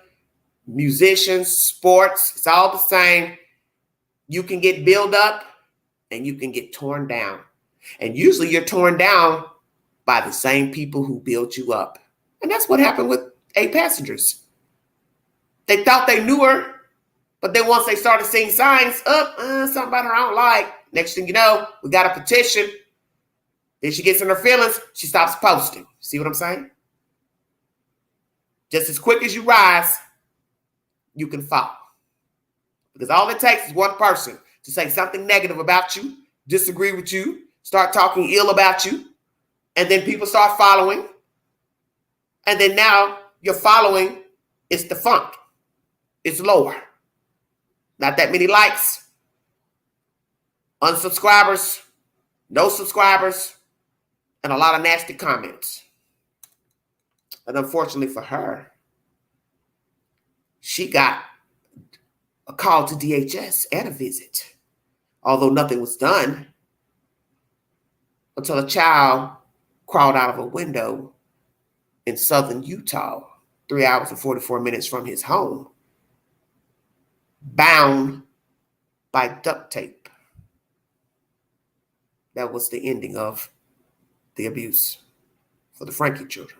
musicians, sports. It's all the same. You can get built up and you can get torn down. And usually you're torn down by the same people who built you up. And that's what happened with 8 Passengers. They thought they knew her, but then once they started seeing signs up, something about her I don't like. Next thing you know, we got a petition. Then she gets in her feelings. She stops posting. See what I'm saying? Just as quick as you rise, you can fall. Because all it takes is one person to say something negative about you, disagree with you, start talking ill about you, and then people start following. And then now your following is defunct. It's lower. Not that many likes, unsubscribers, no subscribers, and a lot of nasty comments. And unfortunately for her, she got a call to DHS and a visit, although nothing was done until a child crawled out of a window in southern Utah, 3 hours and 44 minutes from his home, bound by duct tape. That was the ending of the abuse for the Franke children.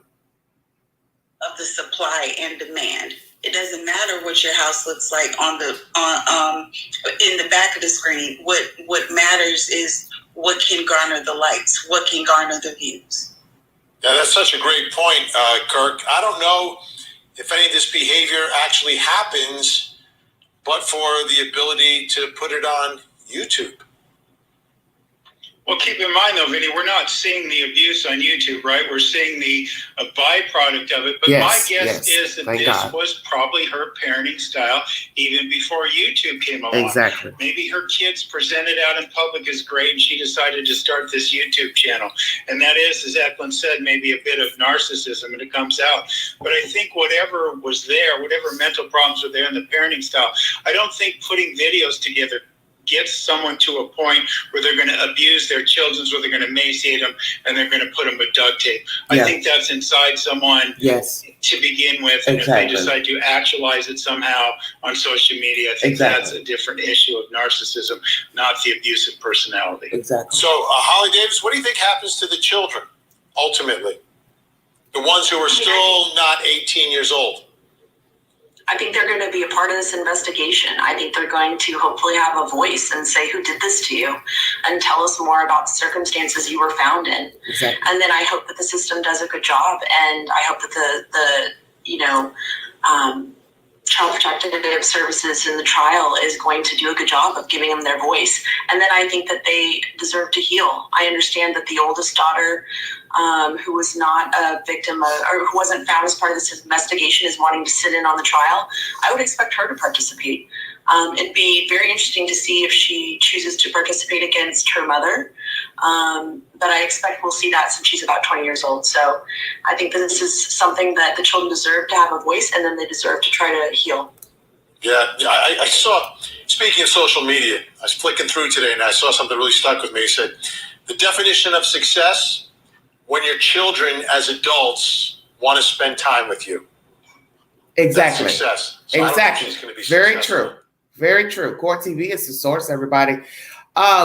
Of the supply and demand. It doesn't matter what your house looks like in the back of the screen. What matters is what can garner the likes, what can garner the views. Yeah, that's such a great point, Kirk. I don't know if any of this behavior actually happens, but for the ability to put it on YouTube. Well, keep in mind, though, Vinny, we're not seeing the abuse on YouTube, right? We're seeing the byproduct of it. But my guess is that this was probably her parenting style even before YouTube came along. Exactly. Maybe her kids presented out in public as great, and she decided to start this YouTube channel. And that is, as Eklund said, maybe a bit of narcissism, and it comes out. But I think whatever was there, whatever mental problems were there in the parenting style, I don't think putting videos together get someone to a point where they're going to abuse their children, or they're going to emaciate them, and they're going to put them with duct tape. I think that's inside someone to begin with. And if they decide to actualize it somehow on social media, I think that's a different issue of narcissism, not the abusive personality. Exactly. So, Holly Davis, what do you think happens to the children, ultimately? The ones who are still not 18 years old? I think they're going to be a part of this investigation. I think they're going to hopefully have a voice and say, who did this to you? And tell us more about the circumstances you were found in. Exactly. And then I hope that the system does a good job. And I hope that Child Protective Services in the trial is going to do a good job of giving them their voice. And then I think that they deserve to heal. I understand that the oldest daughter, who was not a victim or who wasn't found as part of this investigation, is wanting to sit in on the trial. I would expect her to participate. It'd be very interesting to see if she chooses to participate against her mother. But I expect we'll see that since she's about 20 years old. So I think that this is something that the children deserve to have a voice, and then they deserve to try to heal. Yeah, I saw, speaking of social media, I was flicking through today and I saw something really stuck with me. It said, the definition of success, when your children as adults want to spend time with you. Exactly. That's success. So exactly. She's going to be very successful. true. Very true. Core TV is the source, everybody.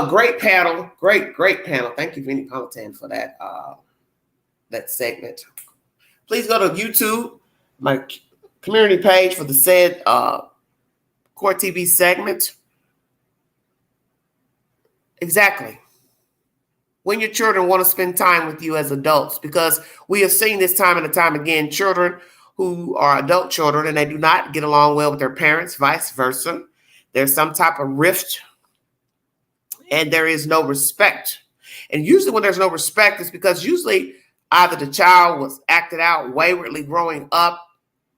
Great panel. Great panel. Thank you, Vinny Politan, for that segment. Please go to YouTube, my community page, for the said Core TV segment. Exactly. When your children want to spend time with you as adults, because we have seen this time and time again, children who are adult children and they do not get along well with their parents, vice versa. There's some type of rift and there is no respect. And usually when there's no respect, it's because usually either the child was acted out waywardly growing up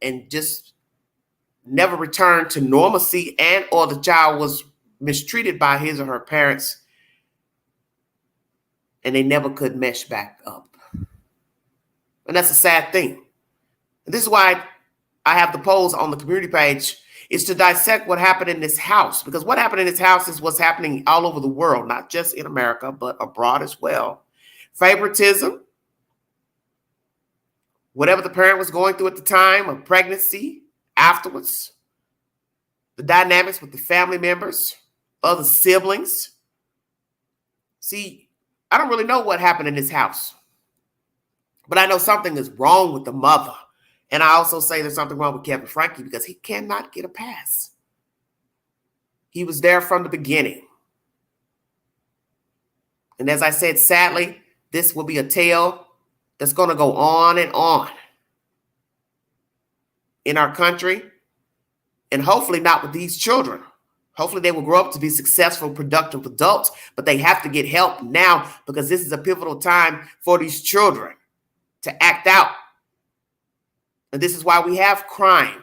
and just never returned to normalcy, and or the child was mistreated by his or her parents and they never could mesh back up. And that's a sad thing. And this is why I have the polls on the community page, is to dissect what happened in this house. Because what happened in this house is what's happening all over the world, not just in America, but abroad as well. Favoritism, whatever the parent was going through at the time of pregnancy, afterwards, the dynamics with the family members, other siblings. See, I don't really know what happened in this house, but I know something is wrong with the mother. And I also say there's something wrong with Kevin Franke because he cannot get a pass. He was there from the beginning. And as I said, sadly, this will be a tale that's going to go on and on in our country, and hopefully not with these children. Hopefully they will grow up to be successful, productive adults, but they have to get help now because this is a pivotal time for these children to act out. And this is why we have crime.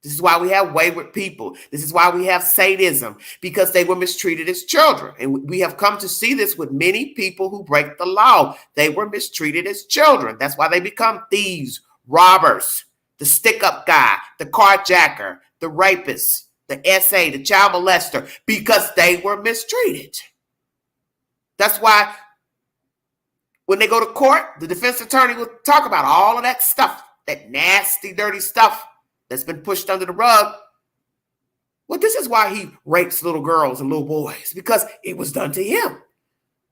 This is why we have wayward people. This is why we have sadism, because they were mistreated as children. And we have come to see this with many people who break the law. They were mistreated as children. That's why they become thieves, robbers, the stick-up guy, the carjacker, the rapist, the SA, the child molester, because they were mistreated. That's why when they go to court, the defense attorney will talk about all of that stuff, that nasty, dirty stuff that's been pushed under the rug. Well, this is why he rapes little girls and little boys, because it was done to him.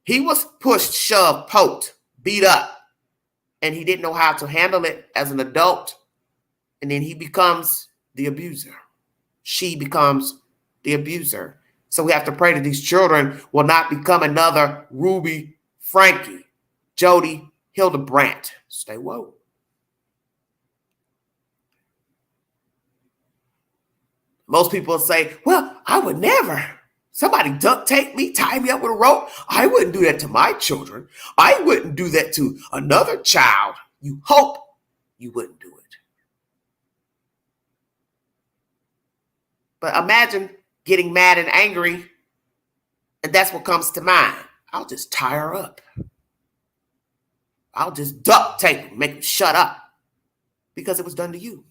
He was pushed, shoved, poked, beat up, and he didn't know how to handle it as an adult. And then he becomes the abuser. She becomes the abuser. So we have to pray that these children will not become another Rubi, Franke, Jodi, Hildebrandt. Stay woke. Most people say, well, I would never. Somebody duct tape me, tie me up with a rope. I wouldn't do that to my children. I wouldn't do that to another child. You hope you wouldn't do it. But imagine getting mad and angry, and that's what comes to mind. I'll just tie her up. I'll just duct tape her, make her shut up, because it was done to you.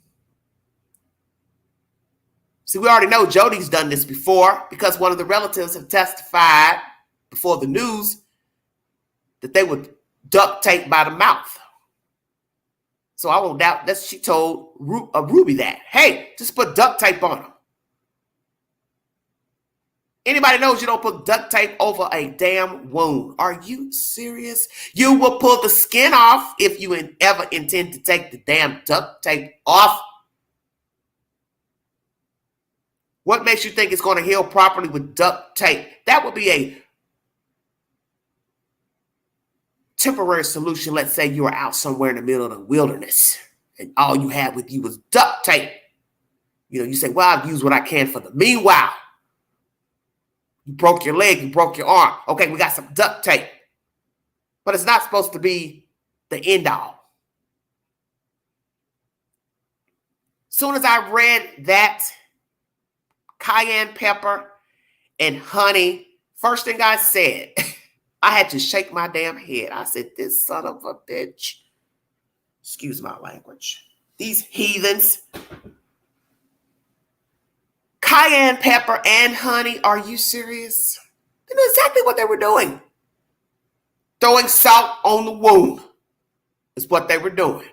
See, we already know Jodi's done this before because one of the relatives have testified before the news that they were duct taped by the mouth. So I won't doubt that she told Rubi that, hey, just put duct tape on them. Anybody knows you don't put duct tape over a damn wound. Are you serious? You will pull the skin off if you ever intend to take the damn duct tape off. What makes you think it's going to heal properly with duct tape? That would be a temporary solution. Let's say you were out somewhere in the middle of the wilderness and all you had with you was duct tape. You say, well, I'll use what I can for the meanwhile. You broke your leg, you broke your arm. Okay, we got some duct tape. But it's not supposed to be the end all. Soon as I read that, cayenne pepper and honey, first thing I said, I had to shake my damn head. I said, this son of a bitch, excuse my language, these heathens, cayenne pepper and honey, are you serious? They knew exactly what they were doing. Throwing salt on the wound is what they were doing.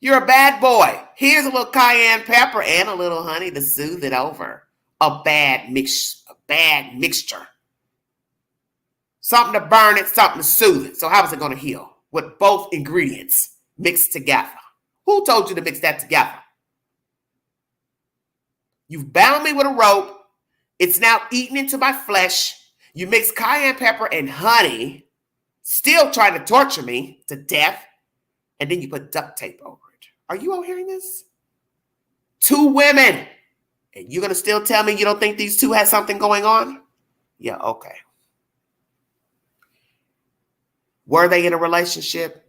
You're a bad boy. Here's a little cayenne pepper and a little honey to soothe it over. A bad mixture. Something to burn it, something to soothe it. So how is it going to heal? With both ingredients mixed together. Who told you to mix that together? You've bound me with a rope. It's now eaten into my flesh. You mix cayenne pepper and honey, still trying to torture me to death, and then you put duct tape over it. Are you all hearing this? 2 women. And you're going to still tell me you don't think these 2 had something going on? Yeah, okay. Were they in a relationship?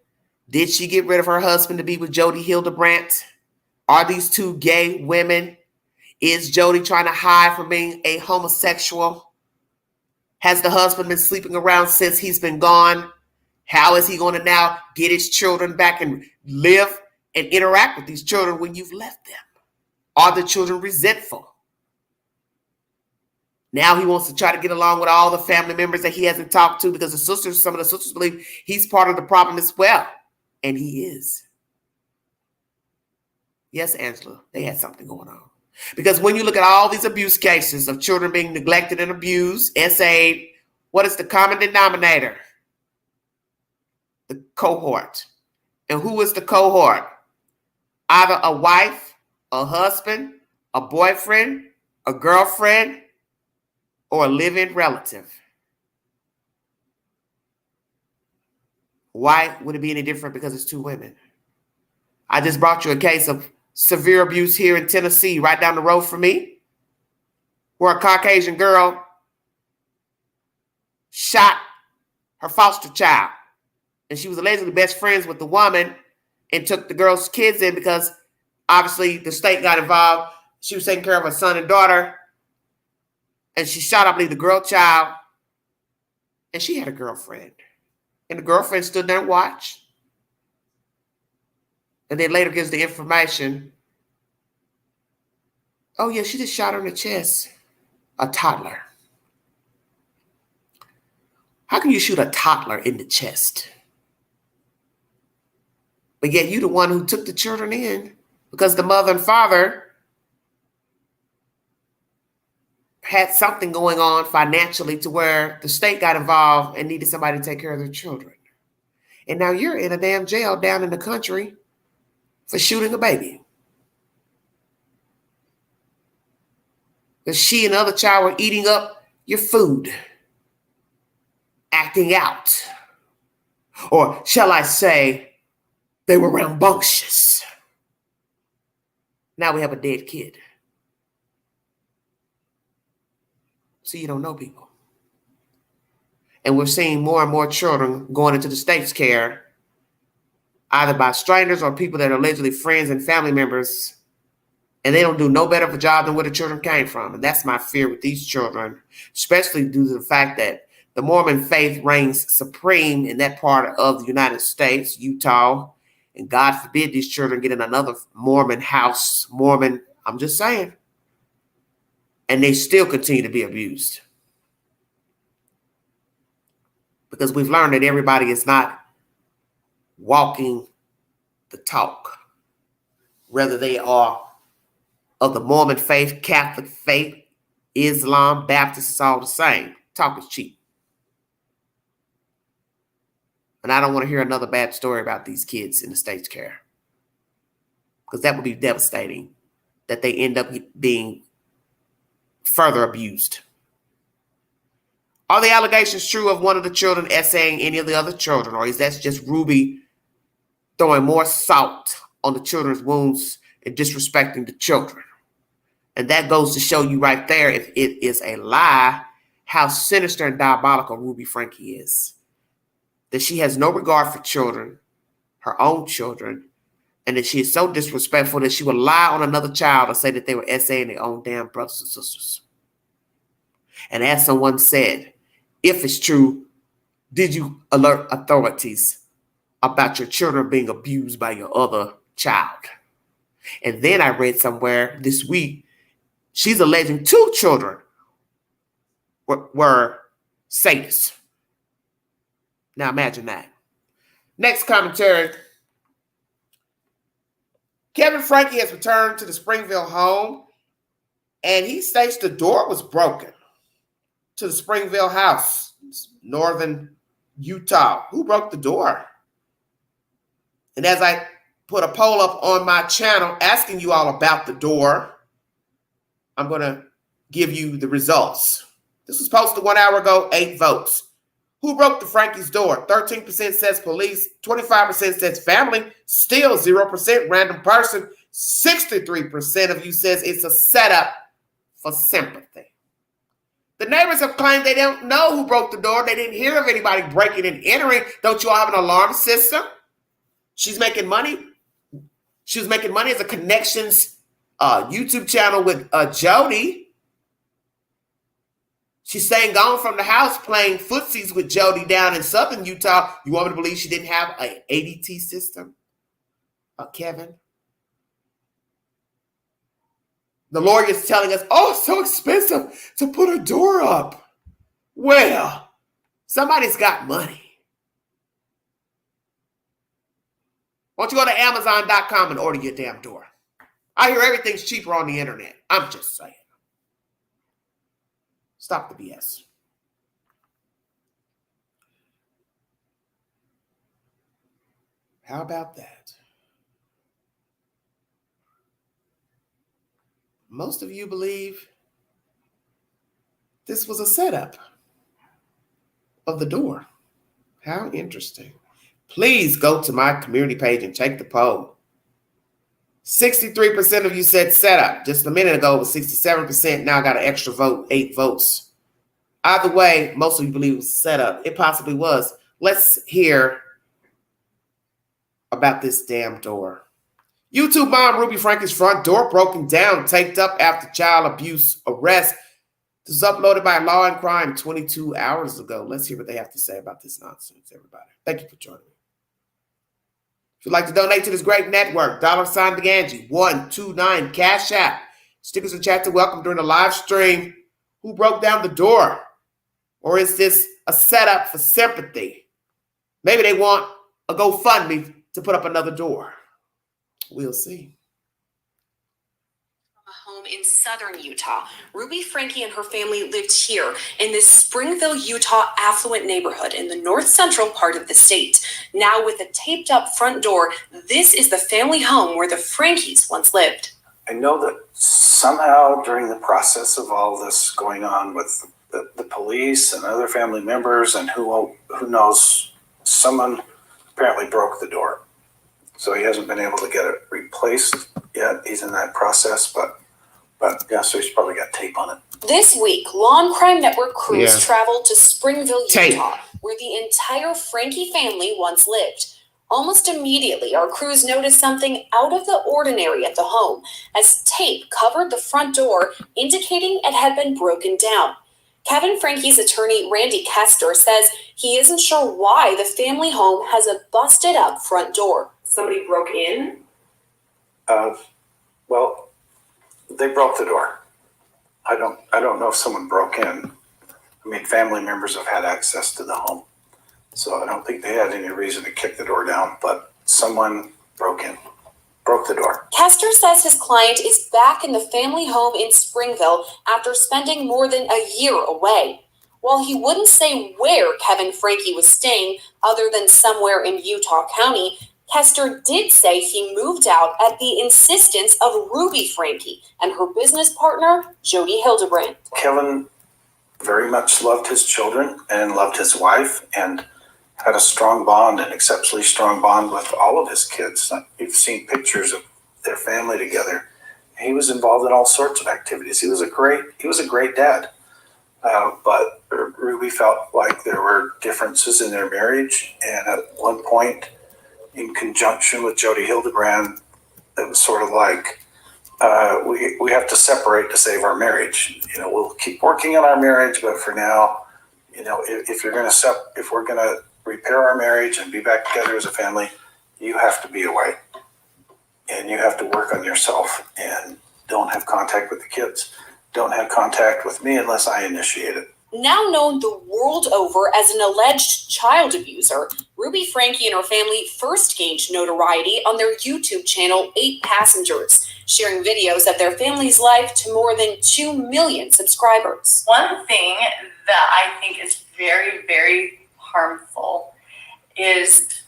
Did she get rid of her husband to be with Jodi Hildebrandt? Are these 2 gay women? Is Jodi trying to hide from being a homosexual? Has the husband been sleeping around since he's been gone? How is he going to now get his children back and live and interact with these children when you've left them? Are the children resentful? Now he wants to try to get along with all the family members that he hasn't talked to because some of the sisters believe he's part of the problem as well. And he is. Yes, Angela, they had something going on. Because when you look at all these abuse cases of children being neglected and abused, SA'd, what is the common denominator? The cohort. And who is the cohort? Either a wife, a husband, a boyfriend, a girlfriend, or a live-in relative. Why would it be any different because it's 2 women? I just brought you a case of severe abuse here in Tennessee, right down the road from me, where a Caucasian girl shot her foster child. And she was allegedly best friends with the woman and took the girl's kids in because obviously the state got involved. She was taking care of her son and daughter. And she shot, I believe, the girl child. And she had a girlfriend. And the girlfriend stood there and watched. And then later gives the information. Oh, yeah, she just shot her in the chest. A toddler. How can you shoot a toddler in the chest? But yet you the one who took the children in because the mother and father had something going on financially to where the state got involved and needed somebody to take care of their children. And now you're in a damn jail down in the country for shooting a baby. Because she and the other child were eating up your food, acting out. Or shall I say, they were rambunctious. Now we have a dead kid. So you don't know people. And we're seeing more and more children going into the state's care, either by strangers or people that are allegedly friends and family members, and they don't do no better of a job than where the children came from. And that's my fear with these children, especially due to the fact that the Mormon faith reigns supreme in that part of the United States, Utah, and God forbid these children get in another Mormon house. I'm just saying, and they still continue to be abused. Because we've learned that everybody is not walking the talk. Whether they are of the Mormon faith, Catholic faith, Islam, Baptist, it's all the same. Talk is cheap. And I don't want to hear another bad story about these kids in the state's care. Because that would be devastating, that they end up being further abused. Are the allegations true of one of the children essaying any of the other children, or is that just Rubi throwing more salt on the children's wounds and disrespecting the children? And that goes to show you right there, if it is a lie, how sinister and diabolical Rubi Franke is. That she has no regard for children, her own children, and that she is so disrespectful that she will lie on another child and say that they were essaying their own damn brothers and sisters. And as someone said, if it's true, did you alert authorities about your children being abused by your other child? And then I read somewhere this week, she's alleging 2 children were sadists. Now imagine that. Next commentary. Kevin Franke has returned to the Springville home, and he states the door was broken to the Springville house, northern Utah. Who broke the door? And as I put a poll up on my channel asking you all about the door, I'm going to give you the results. This was posted 1 hour ago, 8 votes. Who broke the Franke's door? 13% says police, 25% says family, still 0% random person. 63% of you says it's a setup for sympathy. The neighbors have claimed they don't know who broke the door. They didn't hear of anybody breaking and entering. Don't you all have an alarm system? She's making money. She was making money as a connections YouTube channel with Jodi. She's staying gone from the house playing footsies with Jodi down in southern Utah. You want me to believe she didn't have an ADT system? Kevin? The lawyer is telling us, oh, it's so expensive to put a door up. Well, somebody's got money. Why don't you go to Amazon.com and order your damn door? I hear everything's cheaper on the internet. I'm just saying. Stop the BS. How about that? Most of you believe this was a setup of the door. How interesting. Please go to my community page and take the poll. 63% of you said setup. Just a minute ago it was 67%. Now I got an extra vote, 8 votes. Either way, most of you believe it was setup. It possibly was. Let's hear about this damn door. YouTube mom Rubi Franke's front door broken down, taped up after child abuse arrest. This was uploaded by Law and Crime 22 hours ago. Let's hear what they have to say about this nonsense, everybody. Thank you for joining me. If you'd like to donate to this great network, $DeAngie 129 Cash App. Stickers and chat to welcome during the live stream. Who broke down the door? Or is this a setup for sympathy? Maybe they want a GoFundMe to put up another door. We'll see. Home in southern Utah. Rubi Franke and her family lived here in this Springville, Utah affluent neighborhood in the north central part of the state. Now with a taped up front door, this is the family home where the Frankes once lived. I know that somehow during the process of all this going on with the police and other family members and who knows, someone apparently broke the door. So he hasn't been able to get it replaced yet. He's in that process, but yeah, so he's probably got tape on it. This week, Law and Crime Network crews traveled to Springville, Utah, where the entire Franke family once lived. Almost immediately, our crews noticed something out of the ordinary at the home, as tape covered the front door, indicating it had been broken down. Kevin Franke's attorney, Randy Kester, says he isn't sure why the family home has a busted up front door. Somebody broke in? Well, they broke the door. I don't know if someone broke in. I mean, family members have had access to the home, so I don't think they had any reason to kick the door down, but someone broke the door. Kester says his client is back in the family home in Springville after spending more than a year away. While he wouldn't say where Kevin Franke was staying other than somewhere in Utah County, Kester did say he moved out at the insistence of Rubi Franke and her business partner, Jodi Hildebrandt. Kevin very much loved his children and loved his wife and had a strong bond, an exceptionally strong bond with all of his kids. You've seen pictures of their family together. He was involved in all sorts of activities. He was a great dad. But Ruby felt like there were differences in their marriage, and at one point, in conjunction with Jodi Hildebrandt, it was sort of like, we have to separate to save our marriage. You know, we'll keep working on our marriage, but for now, you know, if we're gonna repair our marriage and be back together as a family, you have to be away, and you have to work on yourself, and don't have contact with the kids. Don't have contact with me unless I initiate it. Now known the world over as an alleged child abuser, Rubi Franke and her family first gained notoriety on their YouTube channel, 8 Passengers, sharing videos of their family's life to more than 2 million subscribers. One thing that I think is very, very harmful is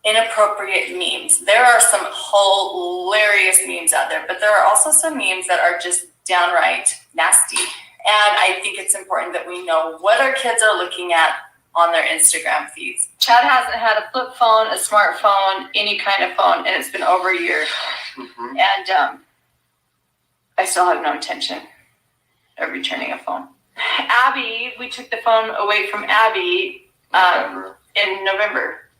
inappropriate memes. There are some hilarious memes out there, but there are also some memes that are just downright nasty. And I think it's important that we know what our kids are looking at on their Instagram feeds. Chad hasn't had a flip phone, a smartphone, any kind of phone, and it's been over a year. Mm-hmm. And I still have no intention of returning a phone. Abby, we took the phone away from Abby in November.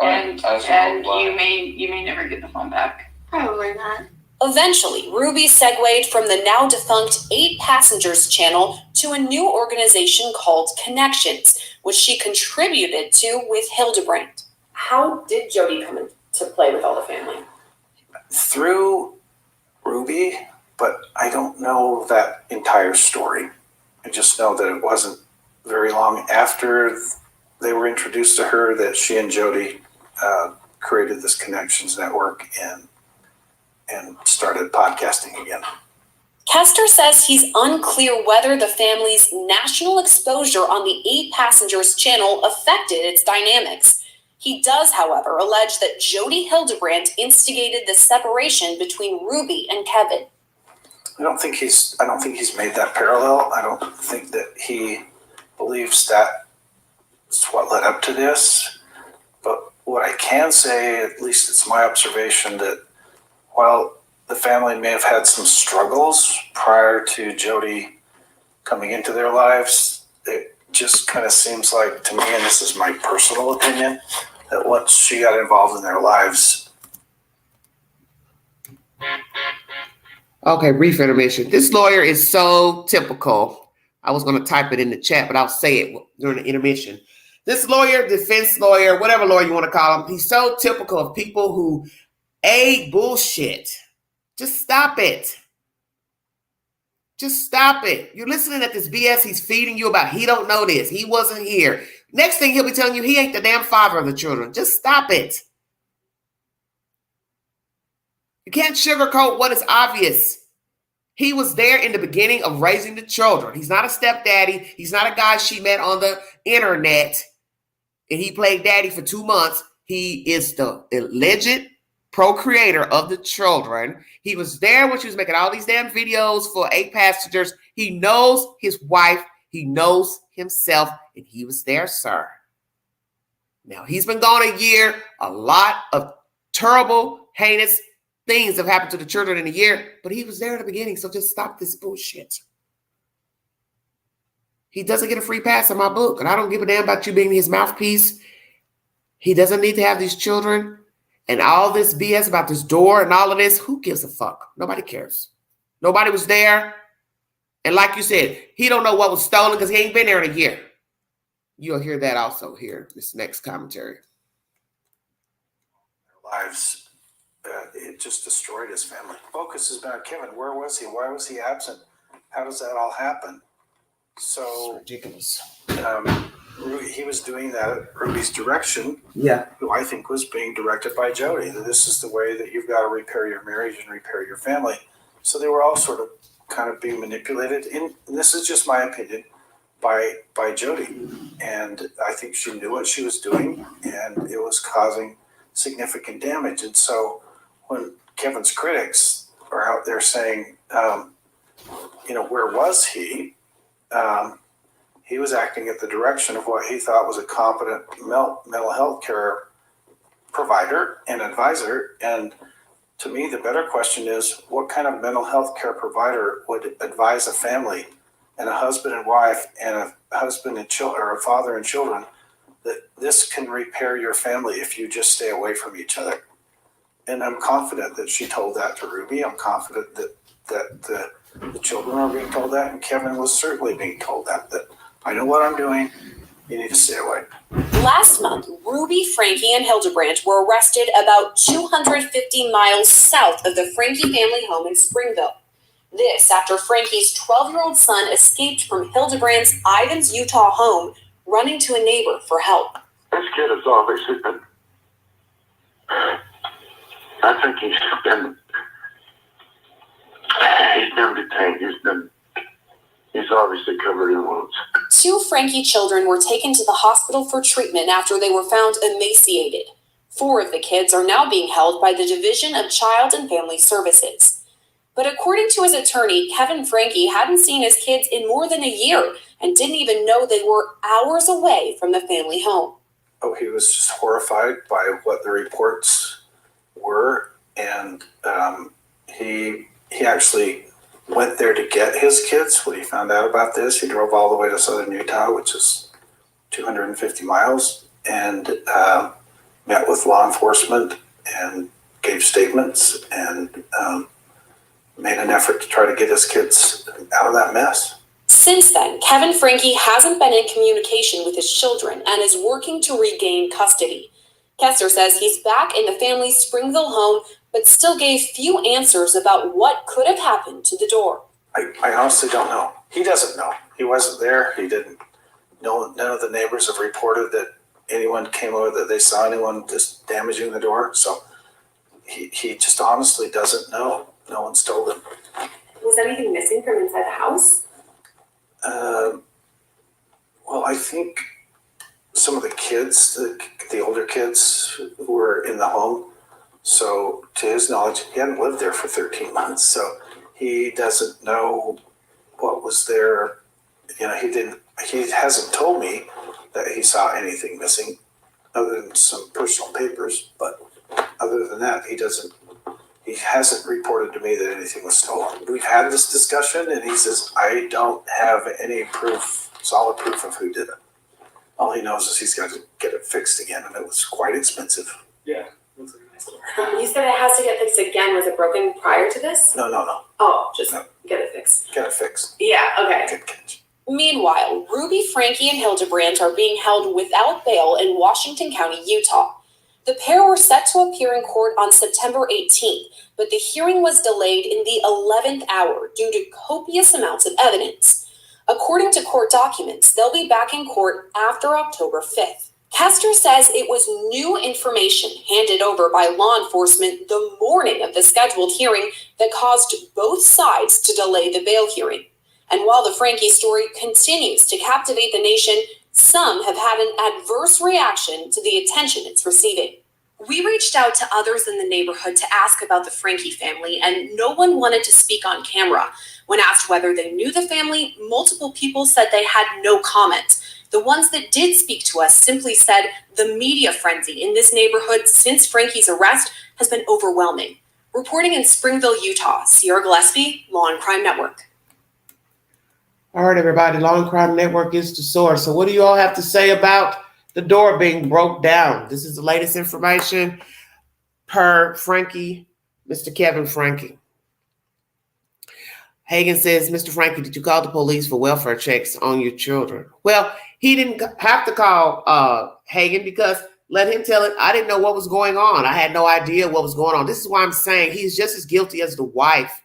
And you may never get the phone back. Probably not. Eventually, Ruby segued from the now defunct 8 Passengers channel to a new organization called Connections, which she contributed to with Hildebrandt. How did Jodi come into play with all the family? Through Ruby, but I don't know that entire story. I just know that it wasn't very long after they were introduced to her that she and Jodi created this Connections network and started podcasting again. Kester says he's unclear whether the family's national exposure on the 8 Passengers channel affected its dynamics. He does, however, allege that Jodi Hildebrandt instigated the separation between Ruby and Kevin. I don't think he's made that parallel. I don't think that he believes that's what led up to this. But what I can say, at least it's my observation, that while the family may have had some struggles prior to Jodi coming into their lives, it just kind of seems like to me, and this is my personal opinion, that once she got involved in their lives. Okay, brief intermission. This lawyer is so typical. I was going to type it in the chat, but I'll say it during the intermission. This lawyer, defense lawyer, whatever lawyer you want to call him, he's so typical of people who bullshit. Just stop it. Just stop it. You're listening at this BS he's feeding you about. He don't know this. He wasn't here. Next thing he'll be telling you he ain't the damn father of the children. Just stop it. You can't sugarcoat what is obvious. He was there in the beginning of raising the children. He's not a stepdaddy. He's not a guy she met on the internet and he played daddy for 2 months. He is the alleged procreator of the children. He was there when she was making all these damn videos for 8 Passengers. He knows his wife. He knows himself. And he was there, sir. Now, he's been gone a year. A lot of terrible, heinous things have happened to the children in a year. But he was there at the beginning. So just stop this bullshit. He doesn't get a free pass in my book. And I don't give a damn about you being his mouthpiece. He doesn't need to have these children. And all this BS about this door and all of this, who gives a fuck? Nobody cares. Nobody was there. And like you said, he don't know what was stolen because he ain't been there in a year. You'll hear that also here, this next commentary. Their lives it just destroyed his family. Focus has been on Kevin. Where was he? Why was he absent? How does that all happen? So it's ridiculous. He was doing that at Ruby's direction. Yeah. Who I think was being directed by Jodi. That this is the way that you've got to repair your marriage and repair your family. So they were all sort of kind of being manipulated. And this is just my opinion by Jodi. And I think she knew what she was doing, and it was causing significant damage. And so when Kevin's critics are out there saying, where was he? He was acting at the direction of what he thought was a competent mental health care provider and advisor. And to me, the better question is, what kind of mental health care provider would advise a family and a husband and wife and a husband and children, or a father and children, that this can repair your family if you just stay away from each other? And I'm confident that she told that to Ruby. I'm confident that the children are being told that, and Kevin was certainly being told that I know what I'm doing. You need to stay away. Last month, Ruby, Franke, and Hildebrandt were arrested about 250 miles south of the Franke family home in Springville. This after Franke's 12-year-old son escaped from Hildebrandt's Ivins, Utah home, running to a neighbor for help. This kid has obviously been, I think he's been detained. He's obviously covered in wounds. 2 Franke children were taken to the hospital for treatment after they were found emaciated. 4 of the kids are now being held by the Division of Child and Family Services. But according to his attorney, Kevin Franke hadn't seen his kids in more than a year and didn't even know they were hours away from the family home. Oh, he was just horrified by what the reports were, and he actually went there to get his kids. When he found out about this, he drove all the way to southern Utah, which is 250 miles, and met with law enforcement and gave statements and made an effort to try to get his kids out of that mess. Since then, Kevin Franke hasn't been in communication with his children and is working to regain custody. Kester says he's back in the family's Springville home, but still gave few answers about what could have happened to the door. I honestly don't know. He doesn't know. He wasn't there. He didn't know. None of the neighbors have reported that anyone came over, that they saw anyone just damaging the door. So he just honestly doesn't know. No one's told him. Was anything missing from inside the house? Well, I think some of the kids, the older kids who were in the home. So to his knowledge, he hadn't lived there for 13 months. So he doesn't know what was there. He hasn't told me that he saw anything missing other than some personal papers. But other than that, he hasn't reported to me that anything was stolen. We've had this discussion, and he says, I don't have any solid proof of who did it. All he knows is he's got to get it fixed again, and it was quite expensive. Yeah. You said it has to get fixed again. Was it broken prior to this? No. Oh, just get it fixed. Get it fixed. Yeah, okay. Good catch. Meanwhile, Ruby, Franke, and Hildebrandt are being held without bail in Washington County, Utah. The pair were set to appear in court on September 18th, but the hearing was delayed in the 11th hour due to copious amounts of evidence. According to court documents, they'll be back in court after October 5th. Kester says it was new information handed over by law enforcement the morning of the scheduled hearing that caused both sides to delay the bail hearing. And while the Franke story continues to captivate the nation, some have had an adverse reaction to the attention it's receiving. We reached out to others in the neighborhood to ask about the Franke family, and no one wanted to speak on camera. When asked whether they knew the family, multiple people said they had no comment. The ones that did speak to us simply said the media frenzy in this neighborhood since Franke's arrest has been overwhelming. Reporting in Springville, Utah, Sierra Gillespie, Law and Crime Network. All right, everybody, Law and Crime Network is the source. So what do you all have to say about the door being broke down? This is the latest information per Franke, Mr. Kevin Franke. Hagen says, Mr. Franke, did you call the police for welfare checks on your children? Well, he didn't have to call Hagen because Let him tell it. I didn't know what was going on. I had no idea what was going on. This is why I'm saying he's just as guilty as the wife,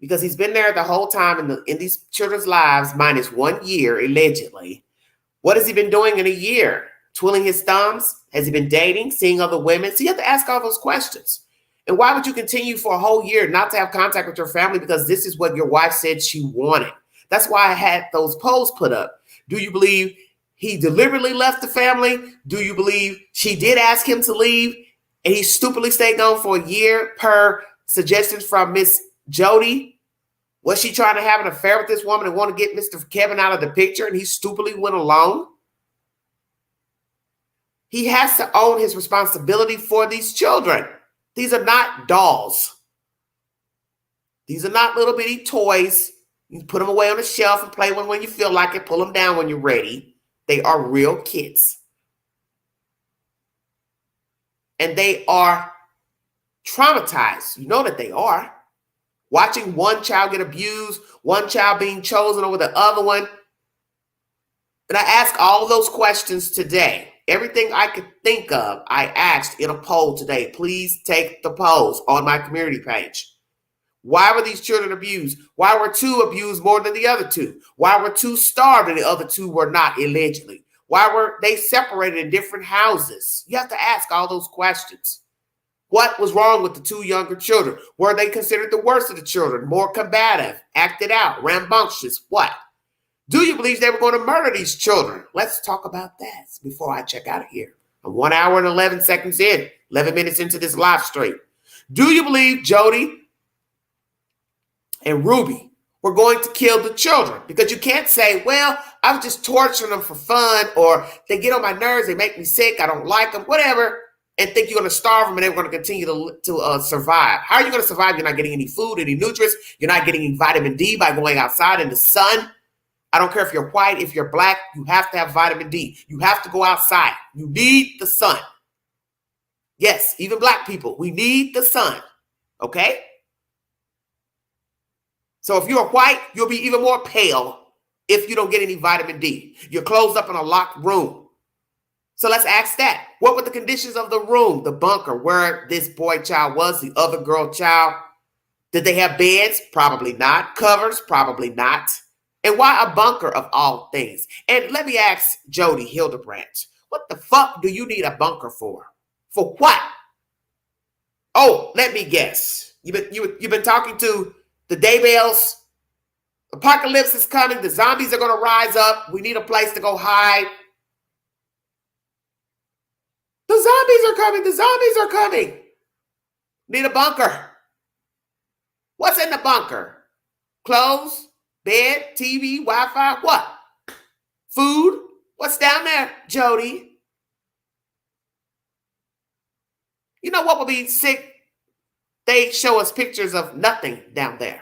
because he's been there the whole time in these children's lives, minus 1 year, allegedly. What has he been doing in a year? Twiddling his thumbs? Has he been dating, seeing other women? So you have to ask all those questions. And why would you continue for a whole year not to have contact with your family because this is what your wife said she wanted? That's why I had those polls put up. Do you believe he deliberately left the family? Do you believe she did ask him to leave and he stupidly stayed gone for a year per suggestions from Miss Jodi? Was she trying to have an affair with this woman and want to get Mr. Kevin out of the picture and he stupidly went alone? He has to own his responsibility for these children. These are not dolls. These are not little bitty toys. You put them away on the shelf and play with when you feel like it. Pull them down when you're ready. They are real kids. And they are traumatized. You know that they are. Watching one child get abused, one child being chosen over the other one. And I asked all of those questions today. Everything I could think of, I asked in a poll today. Please take the polls on my community page. Why were these children abused? Why were 2 abused more than the other 2? Why were 2 starved and the other 2 were not, allegedly? Why were they separated in different houses? You have to ask all those questions. What was wrong with the 2 younger children? Were they considered the worst of the children? More combative, acted out, rambunctious? What? Do you believe they were going to murder these children? Let's talk about that before I check out of here. I'm 1 hour and 11 seconds in, 11 minutes into this live stream. Do you believe Jodi and Rubi were going to kill the children? Because you can't say, well, I was just torturing them for fun, or they get on my nerves, they make me sick, I don't like them, whatever, and think you're going to starve them and they're going to continue to survive. How are you going to survive? You're not getting any food, any nutrients. You're not getting any vitamin D by going outside in the sun. I don't care if you're white, if you're black, you have to have vitamin D. You have to go outside. You need the sun. Yes, even black people, we need the sun. Okay? So if you're white, you'll be even more pale if you don't get any vitamin D. You're closed up in a locked room. So let's ask that. What were the conditions of the room, the bunker, where this boy child was, the other girl child? Did they have beds? Probably not. Covers? Probably not. And why a bunker of all things? And let me ask Jodi Hildebrandt, what the fuck do you need a bunker for? For what? Oh, let me guess. You've been talking to the Daybells. Apocalypse is coming. The zombies are going to rise up. We need a place to go hide. The zombies are coming. The zombies are coming. Need a bunker. What's in the bunker? Clothes? Bed, TV, Wi-Fi, what? Food? What's down there, Jodi? You know what would be sick? They show us pictures of nothing down there.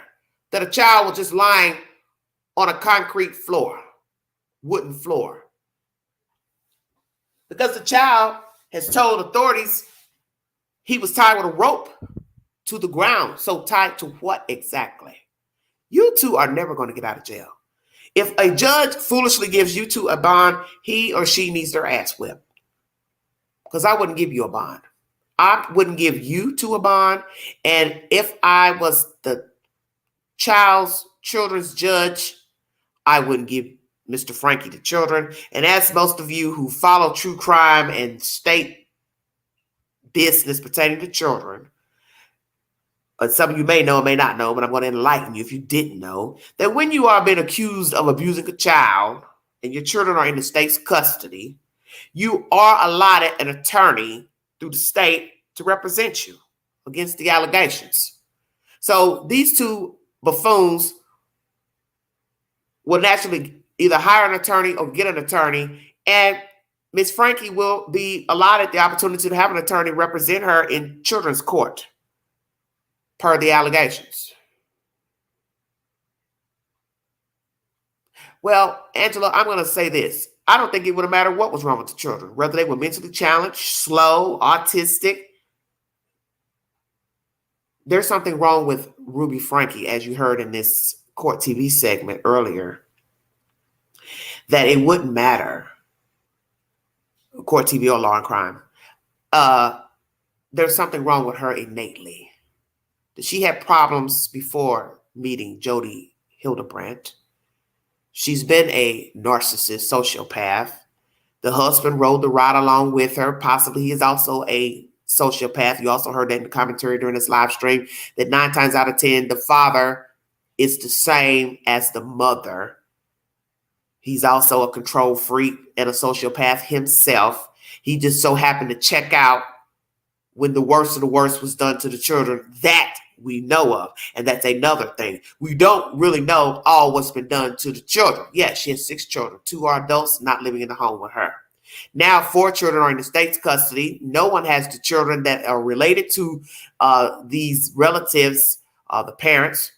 That a child was just lying on a concrete floor, wooden floor. Because the child has told authorities he was tied with a rope to the ground. So tied to what exactly? You 2 are never going to get out of jail. If a judge foolishly gives you 2 a bond, he or she needs their ass whipped. Because I wouldn't give you a bond. I wouldn't give you 2 a bond. And if I was the children's judge, I wouldn't give Mr. Franke the children. And as most of you who follow true crime and state business pertaining to children, some of you may know or may not know, but I'm going to enlighten you if you didn't know, that when you are being accused of abusing a child and your children are in the state's custody, you are allotted an attorney through the state to represent you against the allegations. So these 2 buffoons will naturally either hire an attorney or get an attorney, and Ms. Franke will be allotted the opportunity to have an attorney represent her in children's court. Per the allegations. Well, Angela, I'm going to say this. I don't think it would have mattered what was wrong with the children, whether they were mentally challenged, slow, autistic. There's something wrong with Rubi Franke, as you heard in this court TV segment earlier, that it wouldn't matter Court TV or Law and Crime. There's something wrong with her innately. She had problems before meeting Jodi Hildebrandt. She's been a narcissist, sociopath. The husband rode the ride along with her. Possibly he is also a sociopath. You also heard that in the commentary during this live stream, that 9 times out of 10, the father is the same as the mother. He's also a control freak and a sociopath himself. He just so happened to check out when the worst of the worst was done to the children that we know of. And that's another thing. We don't really know all what's been done to the children. Yeah, she has 6 children. 2 are adults not living in the home with her. Now 4 children are in the state's custody. No one has the children that are related to these relatives, the parents.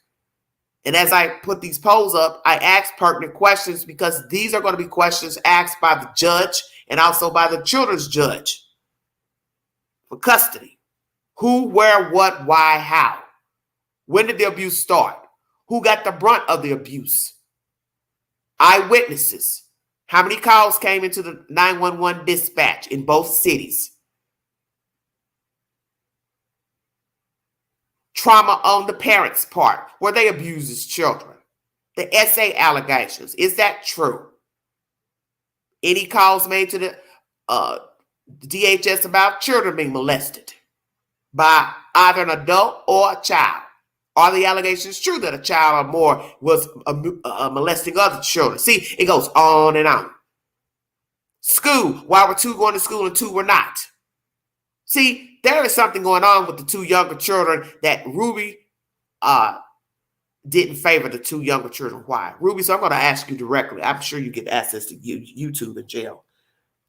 And as I put these polls up, I asked pertinent questions because these are going to be questions asked by the judge and also by the children's judge for custody. Who, where, what, why, how? When did the abuse start? Who got the brunt of the abuse? Eyewitnesses. How many calls came into the 911 dispatch in both cities? Trauma on the parents' part. Were they abused as children? The SA allegations. Is that true? Any calls made to the DHS about children being molested by either an adult or a child? Are the allegations true that a child or more was molesting other children? See, it goes on and on. School. Why were 2 going to school and 2 were not? See, there is something going on with the 2 younger children that Rubi didn't favor the 2 younger children. Why? Rubi, so I'm going to ask you directly. I'm sure you get access to YouTube in jail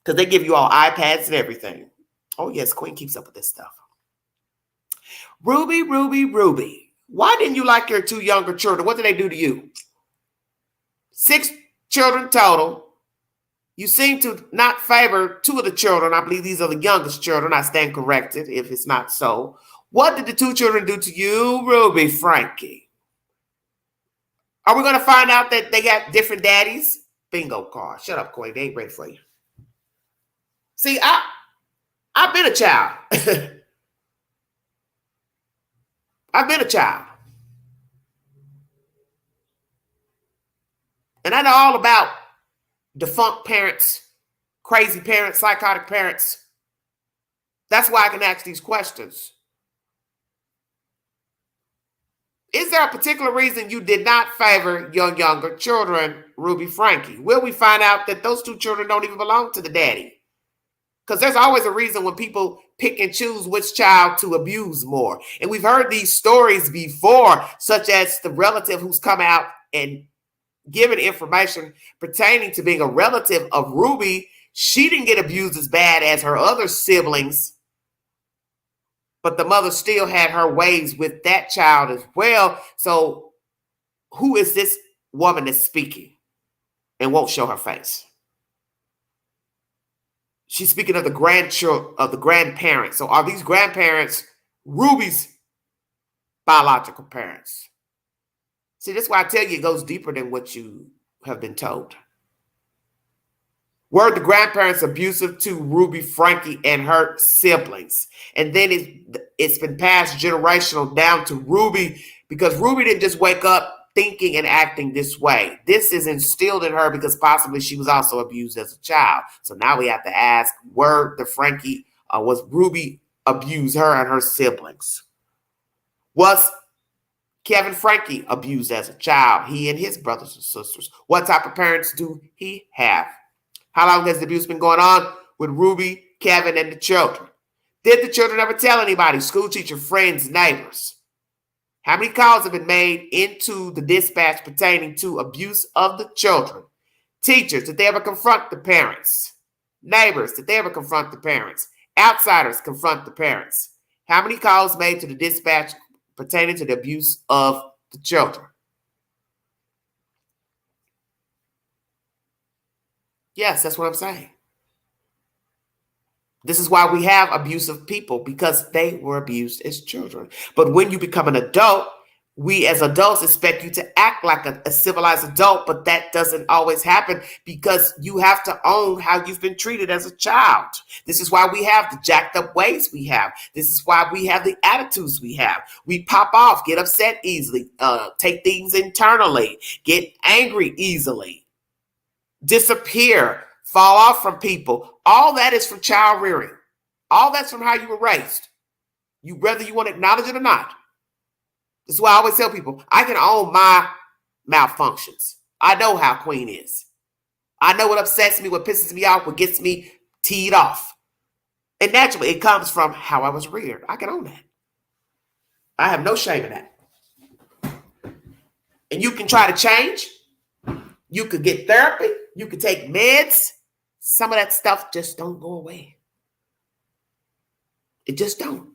because they give you all iPads and everything. Oh, yes, Queen keeps up with this stuff. Rubi, why didn't you like your 2 younger children? What did they do to you? 6 children total. You seem to not favor 2 of the children. I believe these are the youngest children. I stand corrected if it's not so. What did the 2 children do to you, Rubi, Franke? Are we going to find out that they got different daddies? Bingo card. Shut up, Queen. They ain't ready for you. See, I've been a child. I've been a child. And I know all about defunct parents, crazy parents, psychotic parents. That's why I can ask these questions. Is there a particular reason you did not favor your younger children, Rubi, Franke? Will we find out that those 2 children don't even belong to the daddy? Because there's always a reason when people pick and choose which child to abuse more. And we've heard these stories before, such as the relative who's come out and given information pertaining to being a relative of Rubi. She didn't get abused as bad as her other siblings, but the mother still had her ways with that child as well. So who is this woman that's speaking and won't show her face? She's speaking of the grandchildren, of the grandparents. So are these grandparents Rubi's biological parents? See, that's why I tell you it goes deeper than what you have been told. Were the grandparents abusive to Rubi, Franke, and her siblings? And then it's been passed generational down to Rubi, because Rubi didn't just wake up thinking and acting this way. This is instilled in her because possibly she was also abused as a child. So now we have to ask, was Rubi abused her and her siblings? Was Kevin Franke abused as a child? He and his brothers and sisters. What type of parents do he have? How long has the abuse been going on with Rubi, Kevin, and the children? Did the children ever tell anybody? School teacher, friends, neighbors? How many calls have been made into the dispatch pertaining to abuse of the children? Teachers, did they ever confront the parents? Neighbors, did they ever confront the parents? Outsiders confront the parents. How many calls made to the dispatch pertaining to the abuse of the children? Yes, that's what I'm saying. This is why we have abusive people, because they were abused as children. But when you become an adult, we as adults expect you to act like a civilized adult, but that doesn't always happen because you have to own how you've been treated as a child. This is why we have the jacked up ways we have. This is why we have the attitudes we have. We pop off, get upset easily, take things internally, get angry easily, disappear, fall off from people. All that is from child rearing. All that's from how you were raised. Whether you want to acknowledge it or not. This is why I always tell people, I can own my malfunctions. I know how Queen is. I know what upsets me, what pisses me off, what gets me teed off. And naturally, it comes from how I was reared. I can own that. I have no shame in that. And you can try to change. You could get therapy. You could take meds. Some of that stuff just don't go away. It just don't.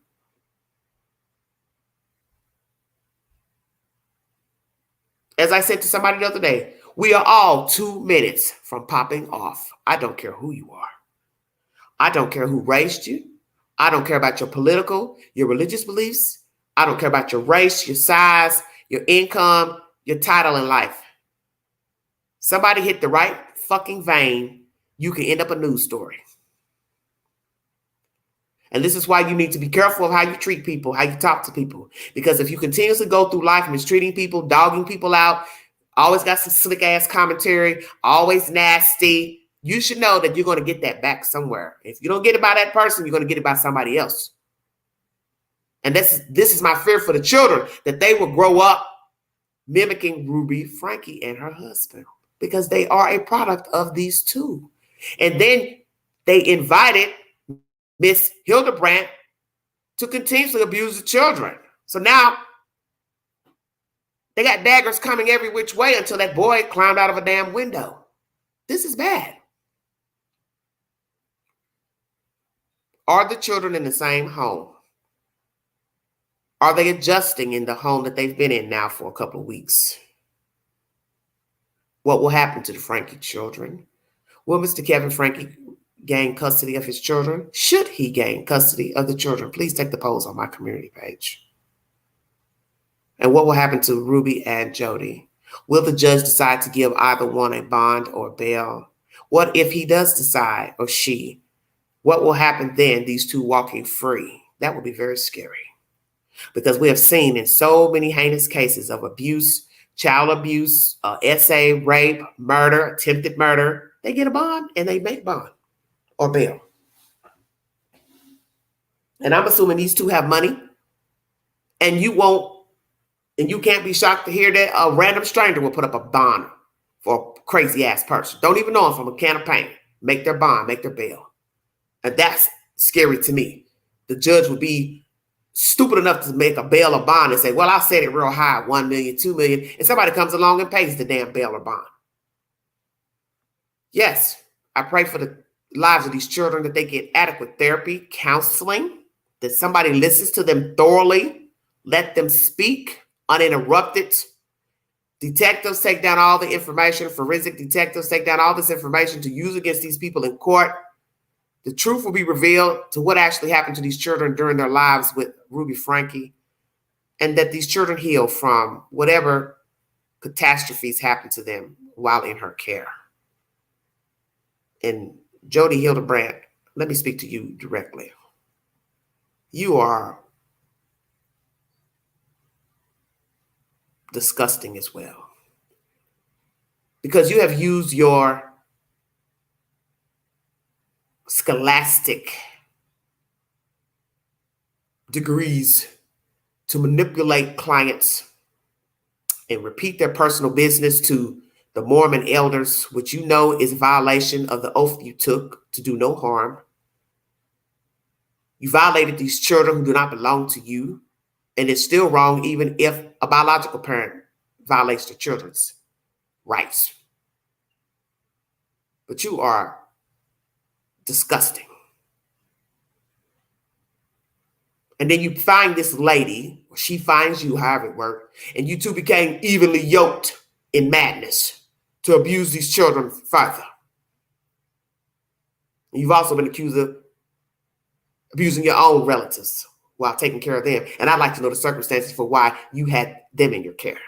As I said to somebody the other day, we are all 2 minutes from popping off. I don't care who you are. I don't care who raised you. I don't care about your political, your religious beliefs. I don't care about your race, your size, your income, your title in life. Somebody hit the right fucking vein, you can end up a news story. And this is why you need to be careful of how you treat people, how you talk to people. Because if you continuously go through life mistreating people, dogging people out, always got some slick ass commentary, always nasty, you should know that you're going to get that back somewhere. If you don't get it by that person, you're going to get it by somebody else. And this is my fear for the children, that they will grow up mimicking Rubi, Franke, and her husband. Because they are a product of these two. And then they invited Miss Hildebrandt to continuously abuse the children. So now they got daggers coming every which way until that boy climbed out of a damn window. This is bad. Are the children in the same home? Are they adjusting in the home that they've been in now for a couple of weeks? What will happen to the Franke children? Will Mr. Kevin Franke gain custody of his children? Should he gain custody of the children? Please take the polls on my community page. And what will happen to Rubi and Jodi? Will the judge decide to give either one a bond or bail? What if he does decide, or she? What will happen then, these two walking free? That would be very scary. Because we have seen in so many heinous cases of abuse, child abuse, SA, rape, murder, attempted murder, they get a bond and they make bond or bail. And I'm assuming these two have money, and you can't be shocked to hear that a random stranger will put up a bond for a crazy ass person. Don't even know them from a can of paint. Make their bond, make their bail. And that's scary to me. The judge would be stupid enough to make a bail or bond and say, well, I set it real high, 1 million, 2 million, and somebody comes along and pays the damn bail or bond. Yes, I pray for the lives of these children, that they get adequate therapy, counseling, that somebody listens to them thoroughly, let them speak uninterrupted. Detectives take down all the information, forensic detectives take down all this information to use against these people in court. The truth will be revealed to what actually happened to these children during their lives with Rubi Franke, and that these children heal from whatever catastrophes happened to them while in her care. And Jodi Hildebrandt, let me speak to you directly. You are disgusting as well, because you have used your scholastic degrees to manipulate clients and repeat their personal business to the Mormon elders, which you know is a violation of the oath you took to do no harm. You violated these children who do not belong to you, and it's still wrong even if a biological parent violates their children's rights. But you are disgusting. And then you find this lady, or she finds you, however it worked, and you two became evenly yoked in madness to abuse these children further. And you've also been accused of abusing your own relatives while taking care of them. And I'd like to know the circumstances for why you had them in your care.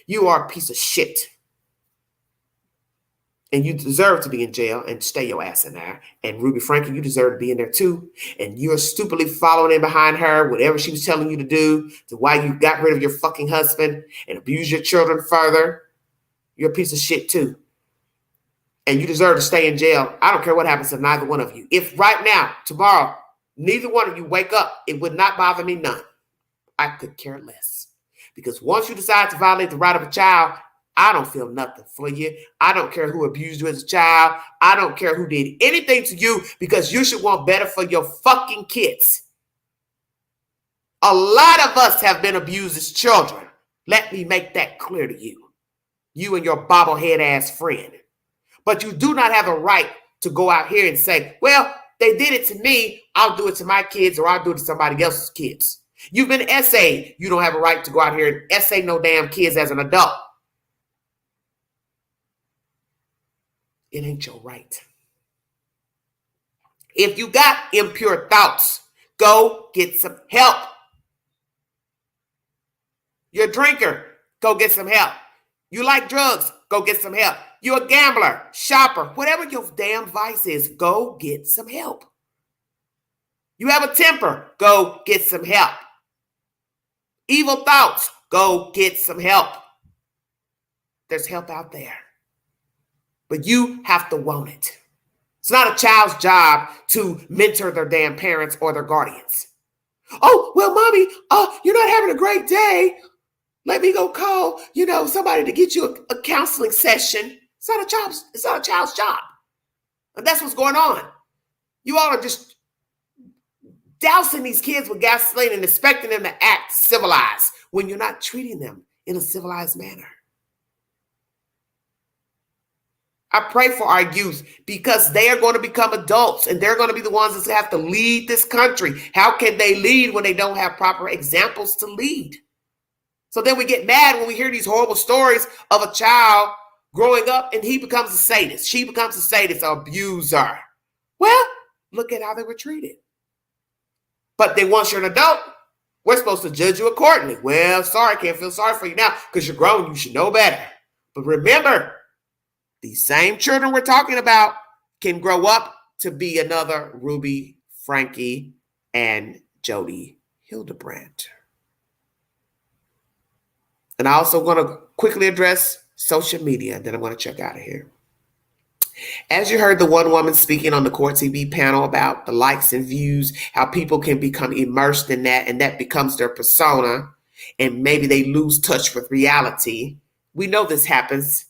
You are a piece of shit. And you deserve to be in jail and stay your ass in there. And Ruby Franke, you deserve to be in there too. And you're stupidly following in behind her, whatever she was telling you to do, to why you got rid of your fucking husband and abused your children further. You're a piece of shit too. And you deserve to stay in jail. I don't care what happens to neither one of you. If right now, tomorrow, neither one of you wake up, it would not bother me none. I could care less. Because once you decide to violate the right of a child, I don't feel nothing for you. I don't care who abused you as a child. I don't care who did anything to you, because you should want better for your fucking kids. A lot of us have been abused as children. Let me make that clear to you. You and your bobblehead ass friend. But you do not have a right to go out here and say, well, they did it to me, I'll do it to my kids, or I'll do it to somebody else's kids. You've been essayed. You don't have a right to go out here and essay no damn kids as an adult. It ain't your right. If you got impure thoughts, go get some help. You're a drinker, go get some help. You like drugs, go get some help. You're a gambler, shopper, whatever your damn vice is, go get some help. You have a temper, go get some help. Evil thoughts, go get some help. There's help out there. But you have to want it. It's not a child's job to mentor their damn parents or their guardians. Oh, well, mommy, you're not having a great day. Let me go call, somebody to get you a counseling session. It's not a child's job. And that's what's going on. You all are just dousing these kids with gasoline and expecting them to act civilized when you're not treating them in a civilized manner. I pray for our youth, because they are going to become adults and they're going to be the ones that have to lead this country. How can they lead when they don't have proper examples to lead? So then we get mad when we hear these horrible stories of a child growing up and he becomes a sadist. She becomes a sadist, an abuser. Well, look at how they were treated. But then once you're an adult, we're supposed to judge you accordingly. Well, sorry, can't feel sorry for you now because you're grown. You should know better. But remember, these same children we're talking about can grow up to be another Ruby Franke and Jodi Hildebrandt. And I also want to quickly address social media, and then I'm going to check out of here. As you heard the one woman speaking on the Court TV panel about the likes and views, how people can become immersed in that, and that becomes their persona, and maybe they lose touch with reality. We know this happens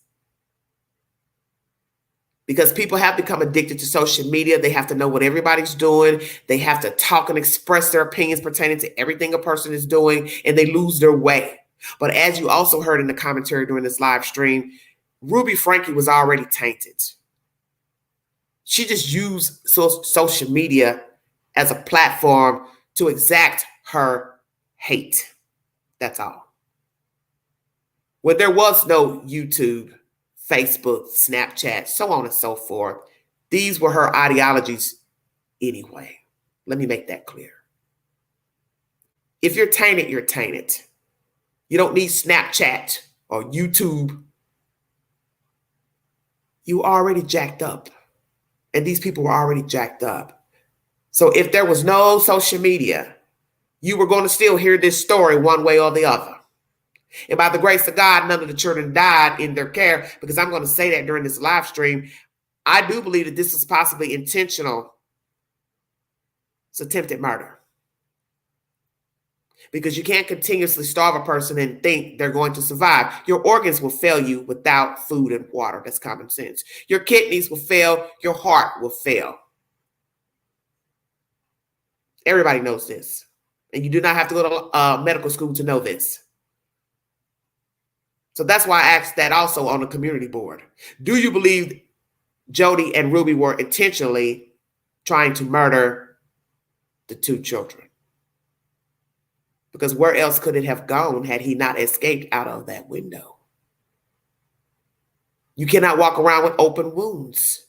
because people have become addicted to social media. They have to know what everybody's doing. They have to talk and express their opinions pertaining to everything a person is doing, and they lose their way. But as you also heard in the commentary during this live stream, Ruby Franke was already tainted. She just used social media as a platform to exact her hate. That's all. When there was no YouTube, Facebook, Snapchat, so on and so forth, these were her ideologies anyway. Let me make that clear. If you're tainted, you're tainted. You don't need Snapchat or YouTube. You already jacked up. And these people were already jacked up. So if there was no social media, you were going to still hear this story one way or the other. And by the grace of God, none of the children died in their care, because I'm going to say that during this live stream. I do believe that this was possibly intentional. It's attempted murder. Because you can't continuously starve a person and think they're going to survive. Your organs will fail you without food and water. That's common sense. Your kidneys will fail. Your heart will fail. Everybody knows this. And you do not have to go to medical school to know this. So that's why I asked that also on the community board. Do you believe Jodi and Ruby were intentionally trying to murder the two children? Because where else could it have gone had he not escaped out of that window? You cannot walk around with open wounds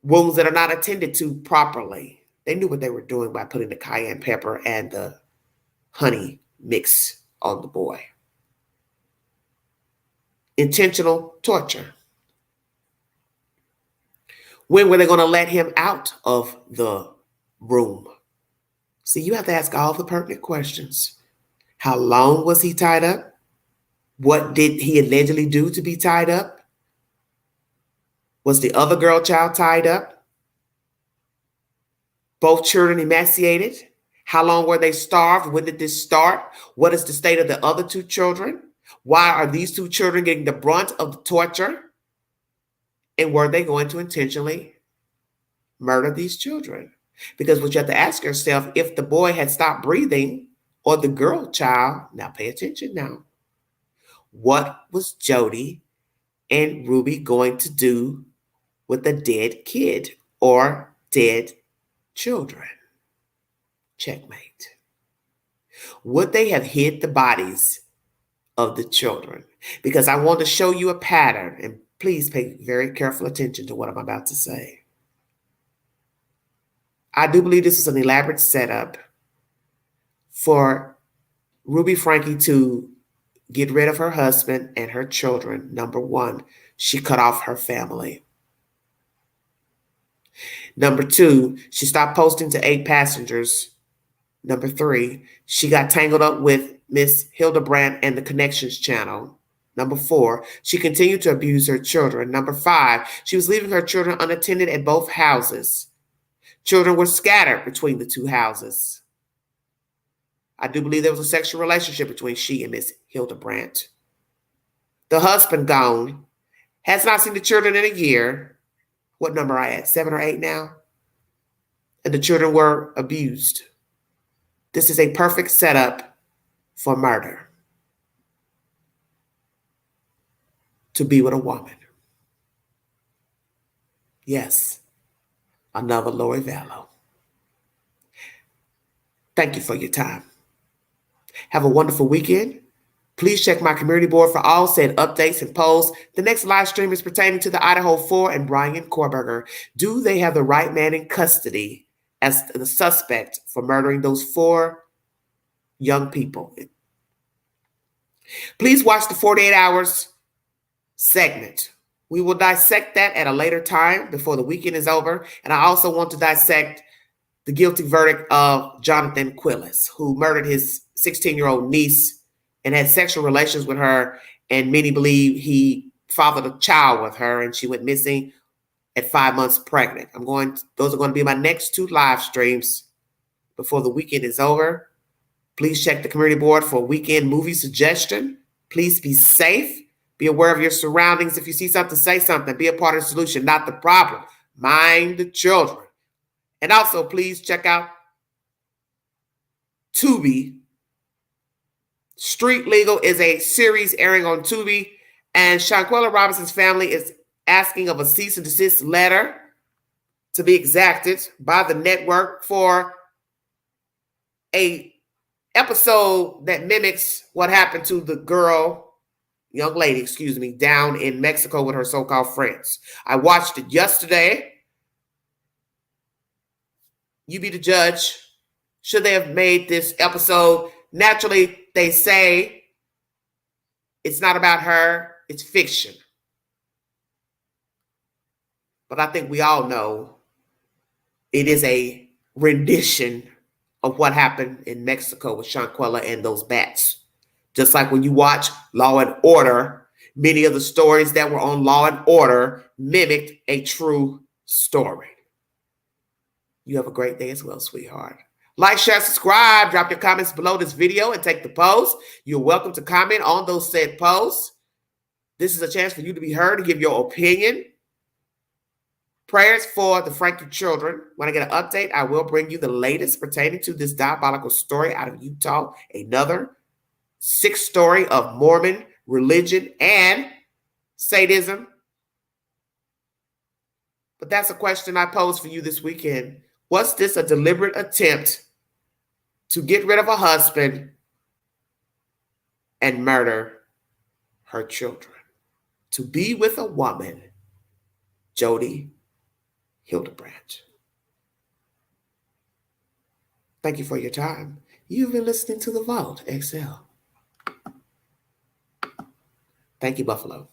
that are not attended to properly. They knew what they were doing by putting the cayenne pepper and the honey mix on the boy. Intentional torture. When were they going to let him out of the room? See, you have to ask all the pertinent questions. How long was he tied up? What did he allegedly do to be tied up? Was the other girl child tied up? Both children emaciated? How long were they starved? When did this start? What is the state of the other two children? Why are these two children getting the brunt of the torture? And were they going to intentionally murder these children? Because what you have to ask yourself, if the boy had stopped breathing or the girl child, now pay attention now. What was Jodi and Rubi going to do with a dead kid or dead children? Checkmate. Would they have hid the bodies of the children? Because I want to show you a pattern, and please pay very careful attention to what I'm about to say. I do believe this is an elaborate setup for Ruby Franke to get rid of her husband and her children. Number one, she cut off her family. Number two, she stopped posting to 8 passengers. Number three, she got tangled up with Miss Hildebrandt and the Connections channel. Number four, she continued to abuse her children. Number five, she was leaving her children unattended at both houses. Children were scattered between the two houses. I do believe there was a sexual relationship between she and Miss Hildebrandt. The husband gone, has not seen the children in a year. What number I at? 7 or 8 now? And the children were abused. This is a perfect setup for murder. To be with a woman. Yes, another Lori Vallow. Thank you for your time. Have a wonderful weekend. Please check my community board for all said updates and posts. The next live stream is pertaining to the Idaho 4 and Brian Korberger. Do they have the right man in custody as the suspect for murdering those 4 young people? Please watch the 48 hours segment. We will dissect that at a later time before the weekend is over. And I also want to dissect the guilty verdict of Jonathan Quillis, who murdered his 16-year-old niece and had sexual relations with her. And many believe he fathered a child with her and she went missing at 5 months pregnant. Those are going to be my next 2 live streams before the weekend is over. Please check the community board for a weekend movie suggestion. Please be safe. Be aware of your surroundings. If you see something, say something. Be a part of the solution, not the problem. Mind the children. And also, please check out Tubi. Street Legal is a series airing on Tubi. And Shanquella Robinson's family is asking of a cease and desist letter to be exacted by the network for a episode that mimics what happened to the young lady, down in Mexico with her so-called friends. I watched it yesterday. You be the judge. Should they have made this episode? Naturally, they say it's not about her, it's fiction. But I think we all know it is a rendition of what happened in Mexico with Shanquella and those bats. Just like when you watch Law and Order, many of the stories that were on Law and Order mimicked a true story. You have a great day as well, sweetheart. Like, share, subscribe, drop your comments below this video and take the post. You're welcome to comment on those said posts. This is a chance for you to be heard and give your opinion. Prayers for the Franke children. When I get an update, I will bring you the latest pertaining to this diabolical story out of Utah. Another 6th story of Mormon religion and sadism. But that's a question I pose for you this weekend. Was this a deliberate attempt to get rid of a husband and murder her children? To be with a woman, Jodi Hildebrandt. Thank you for your time. You've been listening to The Vault XL. Thank you, Buffalo.